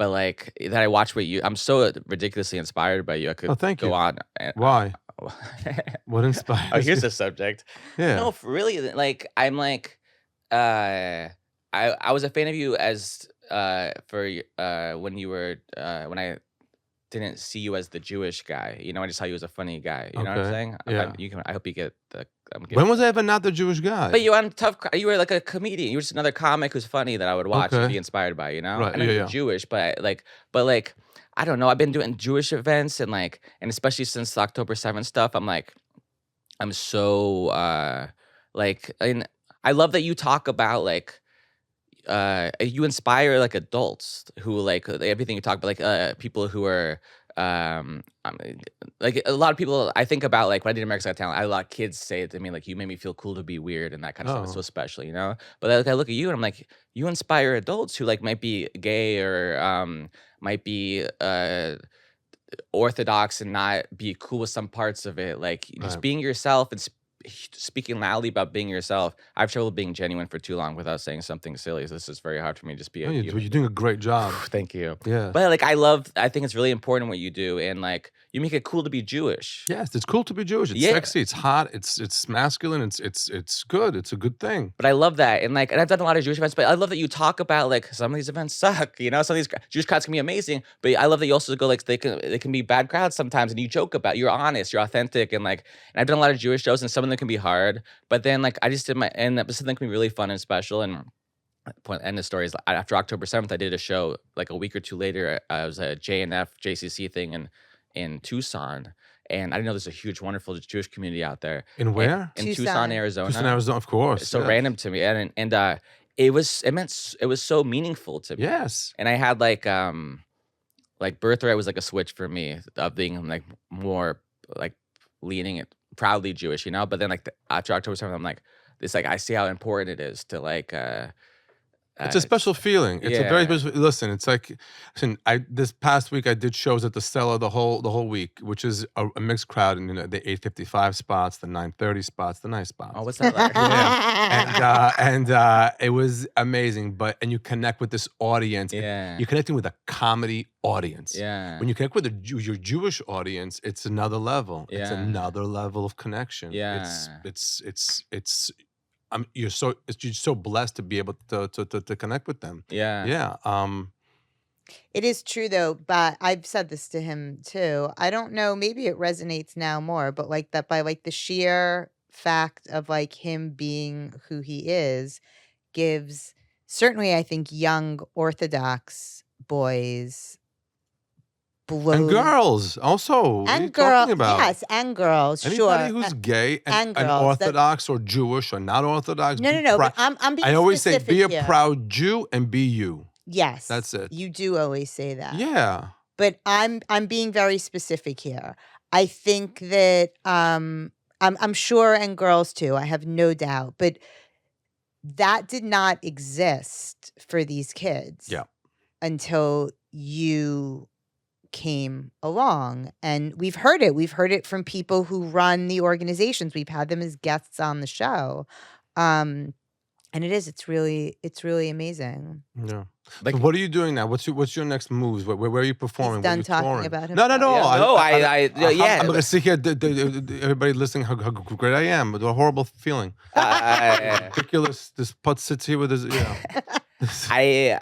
like that I watch what you. I'm so ridiculously inspired by you. I could thank go you. on. Why? What inspires? Oh, here's the subject. Yeah. No, really. Like I'm like, I was a fan of you as. When you were when I didn't see you as the Jewish guy, I just saw you as a funny guy. You know what I'm saying? Yeah. I hope you get the. When was I ever not the Jewish guy? But you were like a comedian. You were just another comic who's funny that I would watch and be inspired by. Right. I know you're Jewish, but I don't know. I've been doing Jewish events and especially since the October 7th stuff. I'm so and I love that you talk about you inspire adults who everything you talk about, people who are like a lot of people I think about when I did America's Got Talent, a lot of kids say it to me you made me feel cool to be weird and that kind of stuff is so special, But I look at you and I'm like, you inspire adults who might be gay or might be orthodox and not be cool with some parts of it. Like just being yourself and speaking loudly about being yourself. I've trouble being genuine for too long without saying something silly. So this is very hard for me to just be a You're doing a great job. Thank you. Yeah. But like I think it's really important what you do, and like you make it cool to be Jewish. Yes, it's cool to be Jewish. It's sexy, it's hot, it's masculine, it's good. It's a good thing. But I love that. And like, and I've done a lot of Jewish events, but I love that you talk about like some of these events suck, you know, some of these Jewish crowds can be amazing, but I love that you also go like, they can be bad crowds sometimes, and you joke about, you're honest, you're authentic. And like, and I've done a lot of Jewish shows, and some of them can be hard, but then like, I just did and something can be really fun and special. And end of story is after October 7th, I did a show like a week or two later. It was a JNF JCC thing in Tucson. And I didn't know there's a huge, wonderful Jewish community out there. In where? In Tucson, Arizona. Tucson, Arizona, of course. It's so random to me, and it was so meaningful to me. Yes. And I had like Birthright was like a switch for me of being like more like leaning it proudly Jewish, you know. But then like after October 7th, I'm like, this like I see how important it is to like. It's a special feeling. It's a very special. Listen, it's like, this past week I did shows at the Stella the whole week, which is a mixed crowd, and the 8:55 spots, the 9:30 spots, the nice spots. Oh, what's that like? And it was amazing. And you connect with this audience. Yeah, you're connecting with a comedy audience. Yeah, when you connect with your Jewish audience, it's another level. Yeah. It's another level of connection. Yeah, it's. You're so blessed to be able to connect with them. Yeah. Yeah. It is true though, but I've said this to him too. I don't know, maybe it resonates now more, but like that by like the sheer fact of like him being who he is gives certainly I think young Orthodox boys and girls also. What are you talking about? Yes, and girls. Anybody sure. who's gay and girls, Orthodox or Jewish or not Orthodox. No. But I'm being I always say, specific be a here. proud Jew and be you. Yes, That's it. You do always say that. Yeah, but I'm being very specific here. I think that I'm sure, and girls too. I have no doubt, but that did not exist for these kids. Yeah. Until you came along, and we've heard it from people who run the organizations. We've had them as guests on the show, and it's really amazing. Yeah. Like, so what are you doing now? What's your next moves? Where are you performing? He's done talking touring? about him. No. Yeah, I'm gonna sit here. Everybody listening, how great I am. What a horrible feeling. Ridiculous. This putt sits here with his. I'm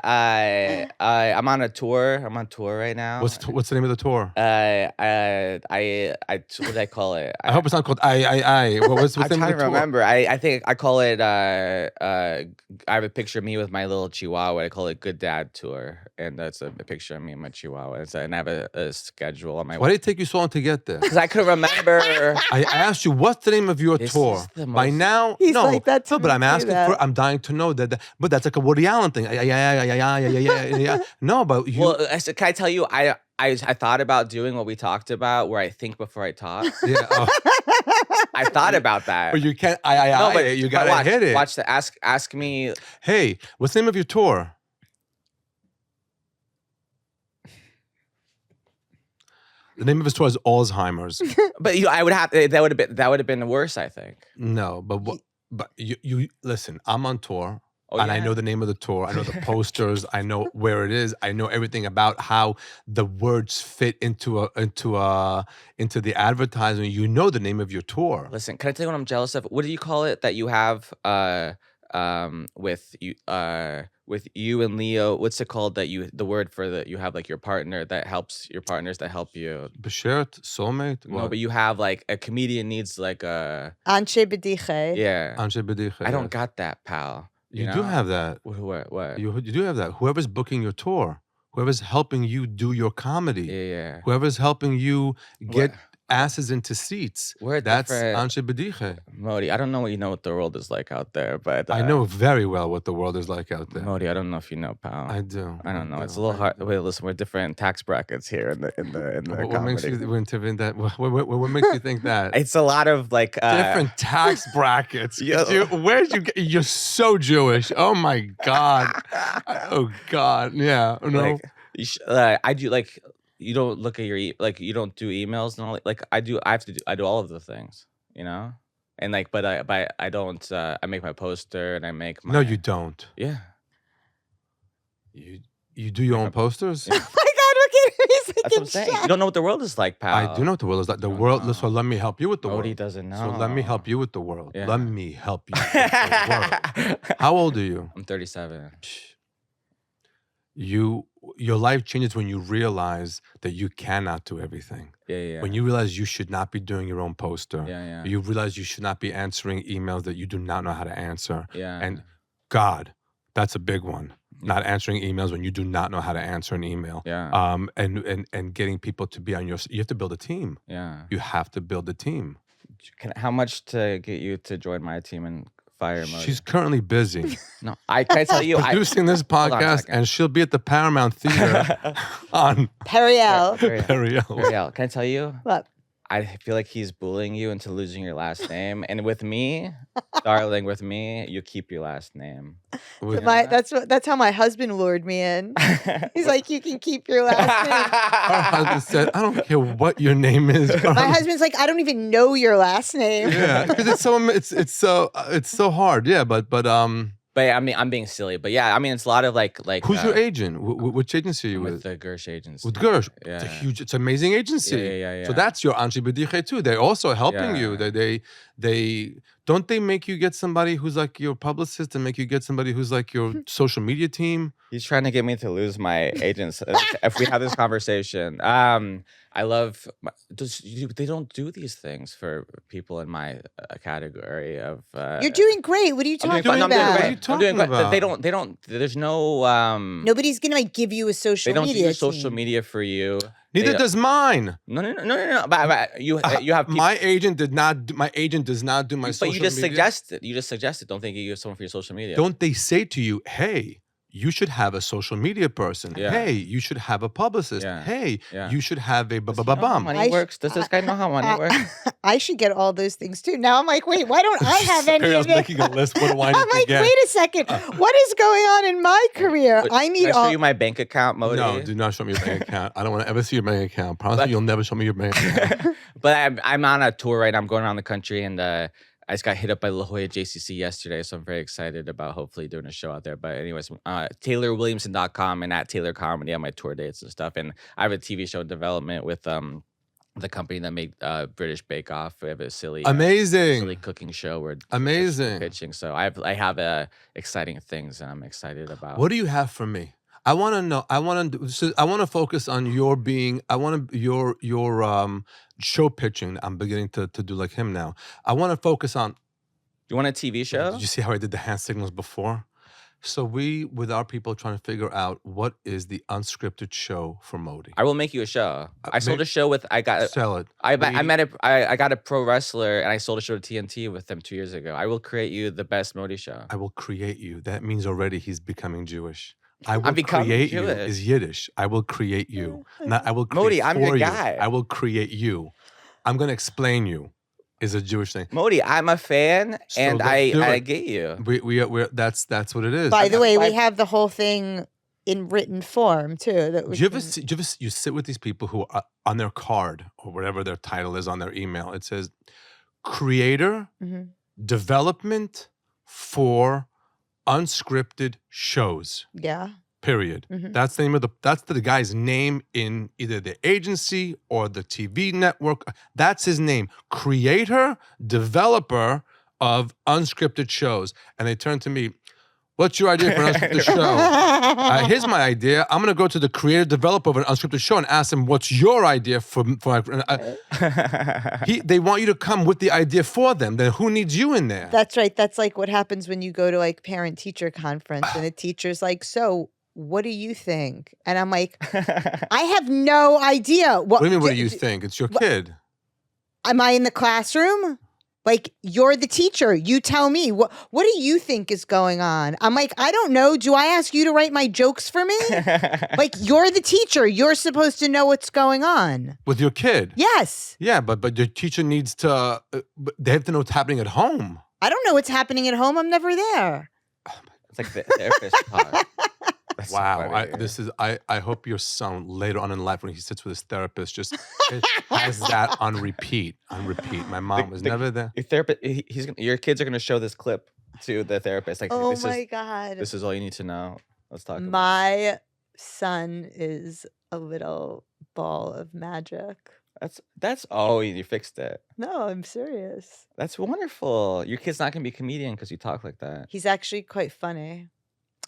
on a tour. I'm on tour right now. What's the name of the tour? What did I call it? I hope it's not called I. What's the I'm name trying of the to tour? remember. I think I call it. I have a picture of me with my little Chihuahua. I call it Good Dad Tour, and that's a picture of me and my Chihuahua. And I have a schedule on my. Why did it take you so long to get there? Because I couldn't remember. I asked you, what's the name of your tour? By now, He's no, like that to no, but me I'm too, asking though. I'm dying to know that. But that's like a Woody Allen thing. Yeah. No, but you. Well, can I tell you? I thought about doing what we talked about, where I think before I talk. Yeah. Oh. I thought about that. But you can't. No, but you gotta watch, hit it. Watch the ask me. Hey, what's the name of your tour? The name of his tour is Alzheimer's. But I would have that would have been worse, I think. No, but you listen. I'm on tour. Oh, and yeah? I know the name of the tour. I know the posters. I know where it is. I know everything about how the words fit into the advertisement. You know the name of your tour. Listen, can I tell you what I'm jealous of? What do you call it that you have with you and Leo? What's it called that the word for that you have like your partner that helps your partners that help you? Beshert, soulmate. No, but you have like a comedian needs like a Anshe Bediche. yeah. Anshe Bediche. I don't got that, pal. You know? do have that. What? You do have that. Whoever's booking your tour, whoever's helping you do your comedy, Yeah. whoever's helping you get asses into seats. That's Anshe Bediche. Modi, I don't know what you know what the world is like out there, but I know very well what the world is like out there. Modi, I don't know if you know, pal. I do. I don't know. It's a little hard. Wait, listen, we're different tax brackets here in the What makes you think that? What makes you think that? It's a lot of like different tax brackets. You're so Jewish. Oh my God. Oh God. Yeah. No. Like, I do like. you don't look at your like you don't do emails and all. Like I do. I do all of the things. You know. And like, but I don't. I make my poster and I make my. No, you don't. Yeah. You do your own posters? Oh my God, look at him. He's like That's what in I'm saying. shock. You don't know what the world is like, pal. I do know what the world is like. The world. So let me help you with the world. He doesn't know. So let me help you with the world. Yeah. Let me help you with the world. How old are you? I'm 37. Your life changes when you realize that you cannot do everything. Yeah. When you realize you should not be doing your own poster. Yeah. You realize you should not be answering emails that you do not know how to answer. Yeah. And God, that's a big one. Not answering emails when you do not know how to answer an email. Yeah. And getting people to be on your. You have to build a team. Yeah. You have to build a team. How much to get you to join my team and fire mode? She's currently busy No, can I tell you? producing this on a podcast, second. and she'll be at the Paramount Theater on Periel. Periel. Periel, can I tell you? What? I feel like he's bullying you into losing your last name. And with me, darling, with me, you keep your last name. That's how my husband lured me in. He's like, you can keep your last Our husband said, "I don't care what your name is." name. My husband's like, I don't even know your last name. Yeah, because it's so hard. Yeah, but But I mean, I'm being silly. But yeah, I mean, it's a lot of like. who's your agent? Which agency are you with with? the Gersh agency. With Gersh, Yeah. it's an amazing agency. Yeah. So that's your Anshi B'diche too. They're also helping you. They don't they make you get somebody who's like your publicist and make you get somebody who's like your social media team. He's trying to get me to lose my agents. If we have this conversation, I love. They don't do these things for people in my category of. You're doing great. What are you I'm talking doing fine. about? What are you talking about? They don't. There's no. Nobody's gonna like give you a social They don't media do social team. media for you. Neither does mine. No. But you have people. My agent does not do my social But you just media. suggested. You just suggested. Don't think you use someone for your social media. Don't they say to you, hey, you should have a social media person. Yeah. Hey, you should have a publicist. Yeah. Hey, Yeah. you should have a Does he know how bum. money works? Does this guy know how money works? I should get all those things too. Now I'm like, wait, why don't I have any Periel's of this? making a list. What do I need I'm to like, get? wait a second. What is going on in my career? I need Can I show all. you my bank account, Modi? No, do not show me your bank account. I don't want to ever see your bank account. Promise me you'll never show me your bank account. But I'm on a tour right now. I'm going around the country, and I just got hit up by La Jolla JCC yesterday, so I'm very excited about hopefully doing a show out there. But anyways, TaylorWilliamson.com and at Taylor Comedy on my tour dates and stuff. And I have a TV show in development with the company that made British Bake Off. We have a silly Amazing. cooking show where Amazing. pitching. So I have exciting things, and I'm excited about. What do you have for me? I want to know. I want to focus on your being. I want to your show pitching. I'm beginning to do like him now. I want to focus on. You want a TV show? Did you see how I did the hand signals before? So we, with our people, trying to figure out what is the unscripted show for Modi. I will make you a show. I sold a show with. Sell it. I got a pro wrestler, and I sold a show to TNT with them 2 years ago. I will create you the best Modi show. I will create you. That means already he's becoming Jewish. I will I'm becoming create Jewish. you is Yiddish. I will create you. Not I will create Modi, I'm your for you. guy. I will create you. I'm gonna explain you. Is a Jewish thing. Modi, I'm a fan, So and let's do I it. get you. We're that's what it is. By the way, I- we have the whole thing in written form too. That we Do you ever can- see, you sit with these people who are on their card or whatever their title is on their email? It says creator Mhm. development for unscripted shows. Yeah. Period. Mhm. That's the name of that's the guy's name in either the agency or the TV network. That's his name. Creator, developer of unscripted shows. And they turn to me, what's your idea for an unscripted show? Here's my idea. I'm going to go to the creator developer of an unscripted show and ask him, what's your idea for they want you to come with the idea for them. Then who needs you in there? That's right. That's like what happens when you go to like parent teacher conference and the teacher's like, so what do you think? And I'm like, I have no idea. What do you mean, what do you think? It's your kid. Am I in the classroom? Like, you're the teacher. You tell me. What do you think is going on? I'm like, I don't know. Do I ask you to write my jokes for me? Like, you're the teacher. You're supposed to know what's going on. With your kid? Yes. Yeah, but your teacher needs to, they have to know what's happening at home. I don't know what's happening at home. I'm never there. It's like the therapist talk. That's Wow. funny. I hope your son later on in life when he sits with his therapist just has that on repeat. On repeat. My mom was never there. Your therapist, your kids are gonna show this clip to the therapist. Like Oh my God. this is all you need to know. Let's talk about My son is a little ball of magic. that's oh, you fixed it. No, I'm serious. That's wonderful. Your kid's not gonna be a comedian because you talk like that. He's actually quite funny.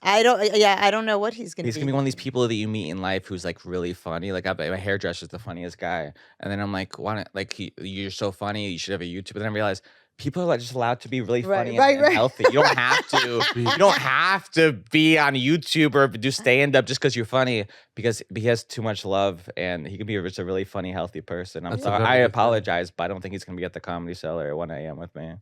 I don't know what he's gonna He's be. gonna be one of these people that you meet in life who's like really funny. Like my hairdresser's the funniest guy, and then I'm like, why not? Like you're so funny. You should have a YouTube. And then I realized people are like just allowed to be really funny and healthy. You don't have to. You don't have to be on YouTube or do stand up just because you're funny. Because he has too much love, and he can be just a really funny, healthy person. I'm That's a sorry. very I good thing. apologize, but I don't think he's gonna be at the Comedy Cellar at 1 a.m. with me.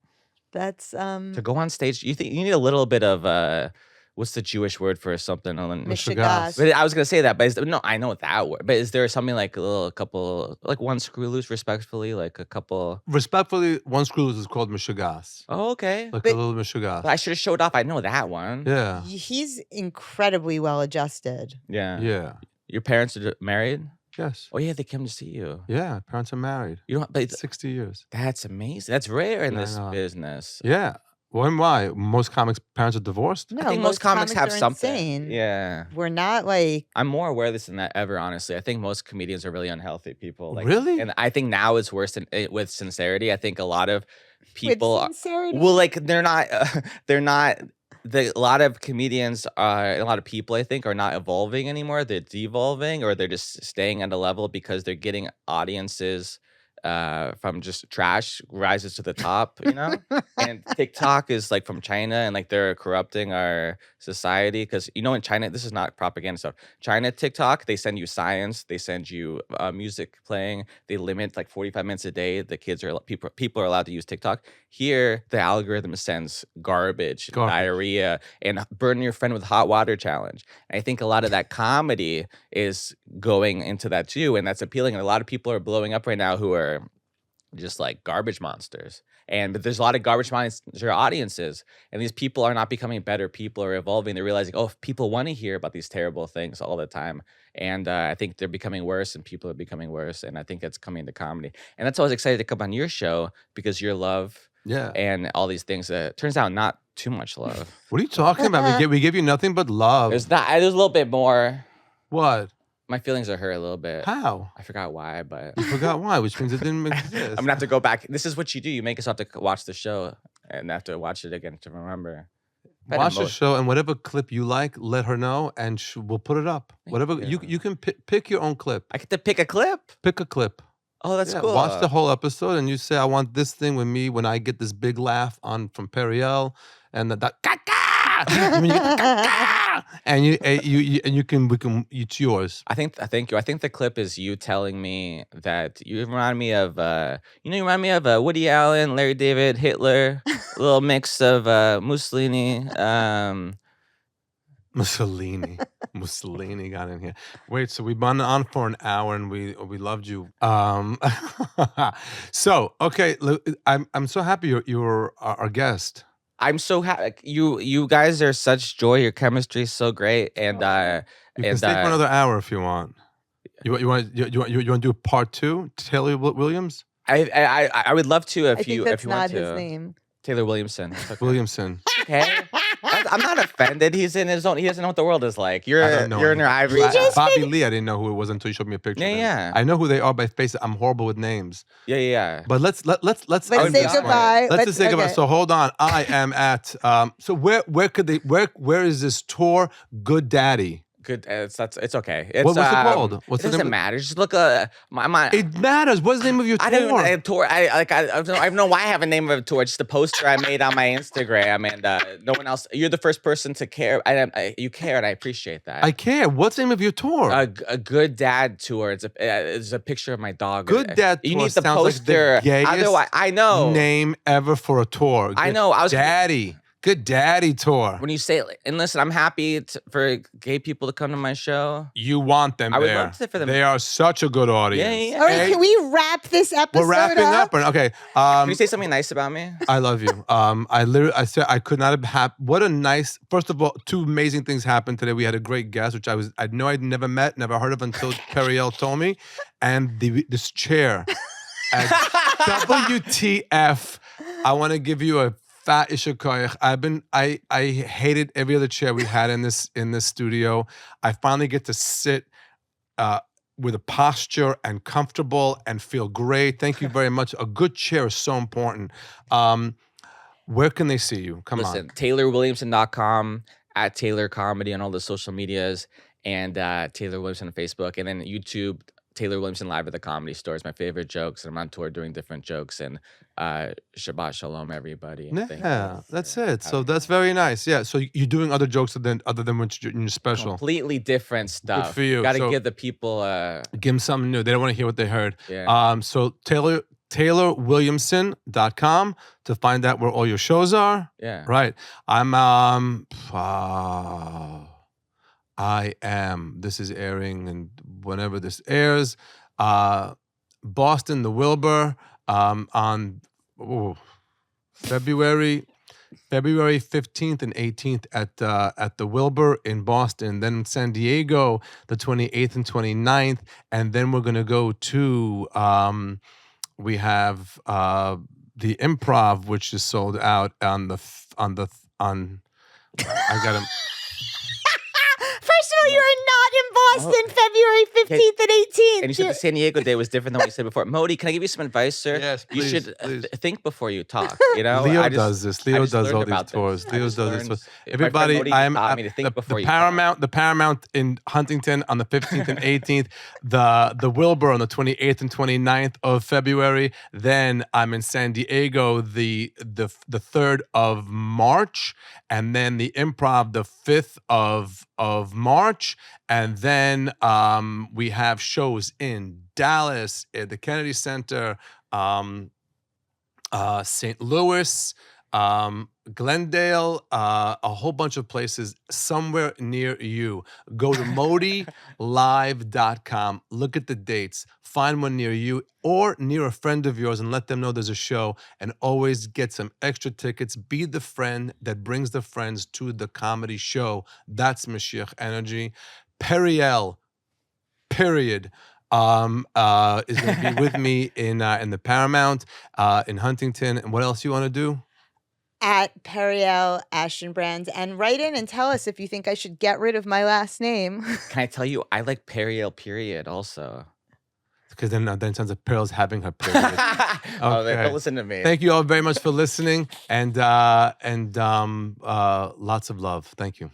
That's To go on stage, you think you need a little bit of what's the Jewish word for something? Mishigas. But I was gonna say that, but no, I know that word. But is there something like a couple, like one screw loose, respectfully, like a couple? Respectfully, one screw loose is called Mishigas. Oh, okay. Like But- a little Mishigas. But I should have showed off. I know that one. Yeah. He's incredibly well adjusted. Yeah. Yeah. Your parents are married? Yes. Oh yeah, they came to see you. Yeah. Parents are married. You don't. But 60 years. that's amazing. That's rare in I this know. business. Yeah. Why? Most comics' parents are divorced? No, I think most comics have are something. insane. Yeah. We're not like I'm more aware of this than that ever, honestly. I think most comedians are really unhealthy people. Like, Really? And I think now it's worse with sincerity. I think a lot of people, with sincerity. well, like they're not. A lot of comedians, a lot of people, I think, are not evolving anymore. They're devolving, or they're just staying at a level because they're getting audiences from just trash rises to the top, you know. And TikTok is like from China, and like they're corrupting our society because in China, this is not propaganda stuff. China TikTok, they send you science, they send you music playing, they limit like 45 minutes a day. The kids are people are allowed to use TikTok. Here, the algorithm sends garbage, diarrhea, and burn your friend with hot water challenge. And I think a lot of that comedy is going into that too, and that's appealing. And a lot of people are blowing up right now who are just like garbage monsters. But there's a lot of garbage monster audiences, and these people are not becoming better. People are evolving. They're realizing, oh, people want to hear about these terrible things all the time. And I think they're becoming worse, and people are becoming worse. And I think that's coming to comedy. And that's why I was excited to come on your show, because your love and all these things, turns out not too much love. What are you talking about? We give you nothing but love. There's a little bit more. What? My feelings are hurt a little bit. How? I forgot why, but You forgot why, which means it didn't exist. I'm gonna have to go back. This is what you do. You make us have to watch the show and have to watch it again to remember. Watch the show, and whatever clip you like, let her know, and we'll put it up. Whatever you. you can pick your own clip. I get to pick a clip. Pick a clip. Oh, that's cool. Watch the whole episode, and you say, "I want this thing with me when I get this big laugh from Periel," and that when you get the caca, and it's yours. I think the clip is you telling me that you remind me of you remind me of Woody Allen, Larry David, Hitler, a little mix of Mussolini. Mussolini got in here. Wait, so we've been on for an hour, and we loved you. So okay, I'm so happy you're our guest. I'm so happy. You guys are such joy. Your chemistry is so great, and You can stay for another hour if you want. You want to do part 2? Taylor Williams? I would love to if I think you that's if you want not to. his name. Taylor Williamson. It's okay. Williamson. Okay. I'm not offended. He's in his own. He doesn't know what the world is like. You're in your ivory. Bobby Lee, I didn't know who it was until you showed me a picture. Yeah. I know who they are by face. I'm horrible with names. Yeah. But let's say goodbye. Let's just say goodbye. Okay. So hold on. I am at. So where is this tour? Good Daddy. Good. It's okay. What's it called? What's it the name doesn't matter. Just look. My. It matters. What's the name of your tour? I don't even tour. I don't know why I have a name of a tour. It's just a poster I made on my Instagram, and no one else. You're the first person to care. You care, and I appreciate that. I care. What's the name of your tour? A Good Dad tour. It's a picture of my dog. Good Dad You tour need the sounds poster. like the gayest Otherwise, I know name ever for a tour. I know. Daddy. Good Daddy Tour. When you say, and listen, I'm happy for gay people to come to my show. You want them I would there. love to for them. They are such a good audience. Yeah. All right, can we wrap this episode We're wrapping up. Okay. Can you say something nice about me? I love you. I said I could not have what a nice. First of all, two amazing things happened today. We had a great guest, which I know I'd never met, never heard of until Periel told me, and this chair at WTF. I want to give you a fat ishakoyach. I hated every other chair we had in this studio. I finally get to sit with a posture and comfortable and feel great. Thank you very much. A good chair is so important. Where can they see you? Listen, TaylorWilliamson.com, at Taylor Comedy on all the social medias, and Taylor Williamson on Facebook, and then YouTube. Taylor Williamson Live at the Comedy Store is my favorite jokes, and I'm on tour doing different jokes. And Shabbat Shalom, everybody. Yeah, that's it. So that's very nice. Yeah. So you're doing other jokes other than what you're in your special. Completely different stuff. Good for you. Got to give the people. Give them something new. They don't want to hear what they heard. Yeah. So TaylorWilliamson.com to find out where all your shows are. Yeah. Right. This is airing, and whenever this airs, Boston, the Wilbur, on February 15th and 18th at the Wilbur in Boston. Then in San Diego, the 28th and 29th, and then we're gonna go to we have the Improv, which is sold out on I got him. First of all, you are not in Boston February 15th and 18th. And you said the San Diego day was different than what you said before. Modi, can I give you some advice, sir? Yes, please. You should please. Think before you talk. You know, Leo does this. Leo does all about these tours. this. Leo I does just this. learned- Everybody, my friend Modi I'm taught at me to think before the you Paramount. The Paramount in Huntington on the 15th and 18th. The Wilbur on the 28th and 29th of February. Then I'm in San Diego the 3rd of March, and then the Improv the 5th of March, and then we have shows in Dallas at the Kennedy Center, St. Louis, Glendale, a whole bunch of places somewhere near you. Go to modilive.com, look at the dates, find one near you or near a friend of yours and let them know there's a show, and always get some extra tickets. Be the friend that brings the friends to the comedy show. That's Mashiach energy. Periel, period. Is going to be with me in the Paramount in Huntington. And what else you want to do? At Periel Ashtenbrand, and write in and tell us if you think I should get rid of my last name. Can I tell you, I like Periel period also. Because then it sounds like Pearl's having her period. Oh, don't listen to me. Thank you all very much for listening, and lots of love. Thank you.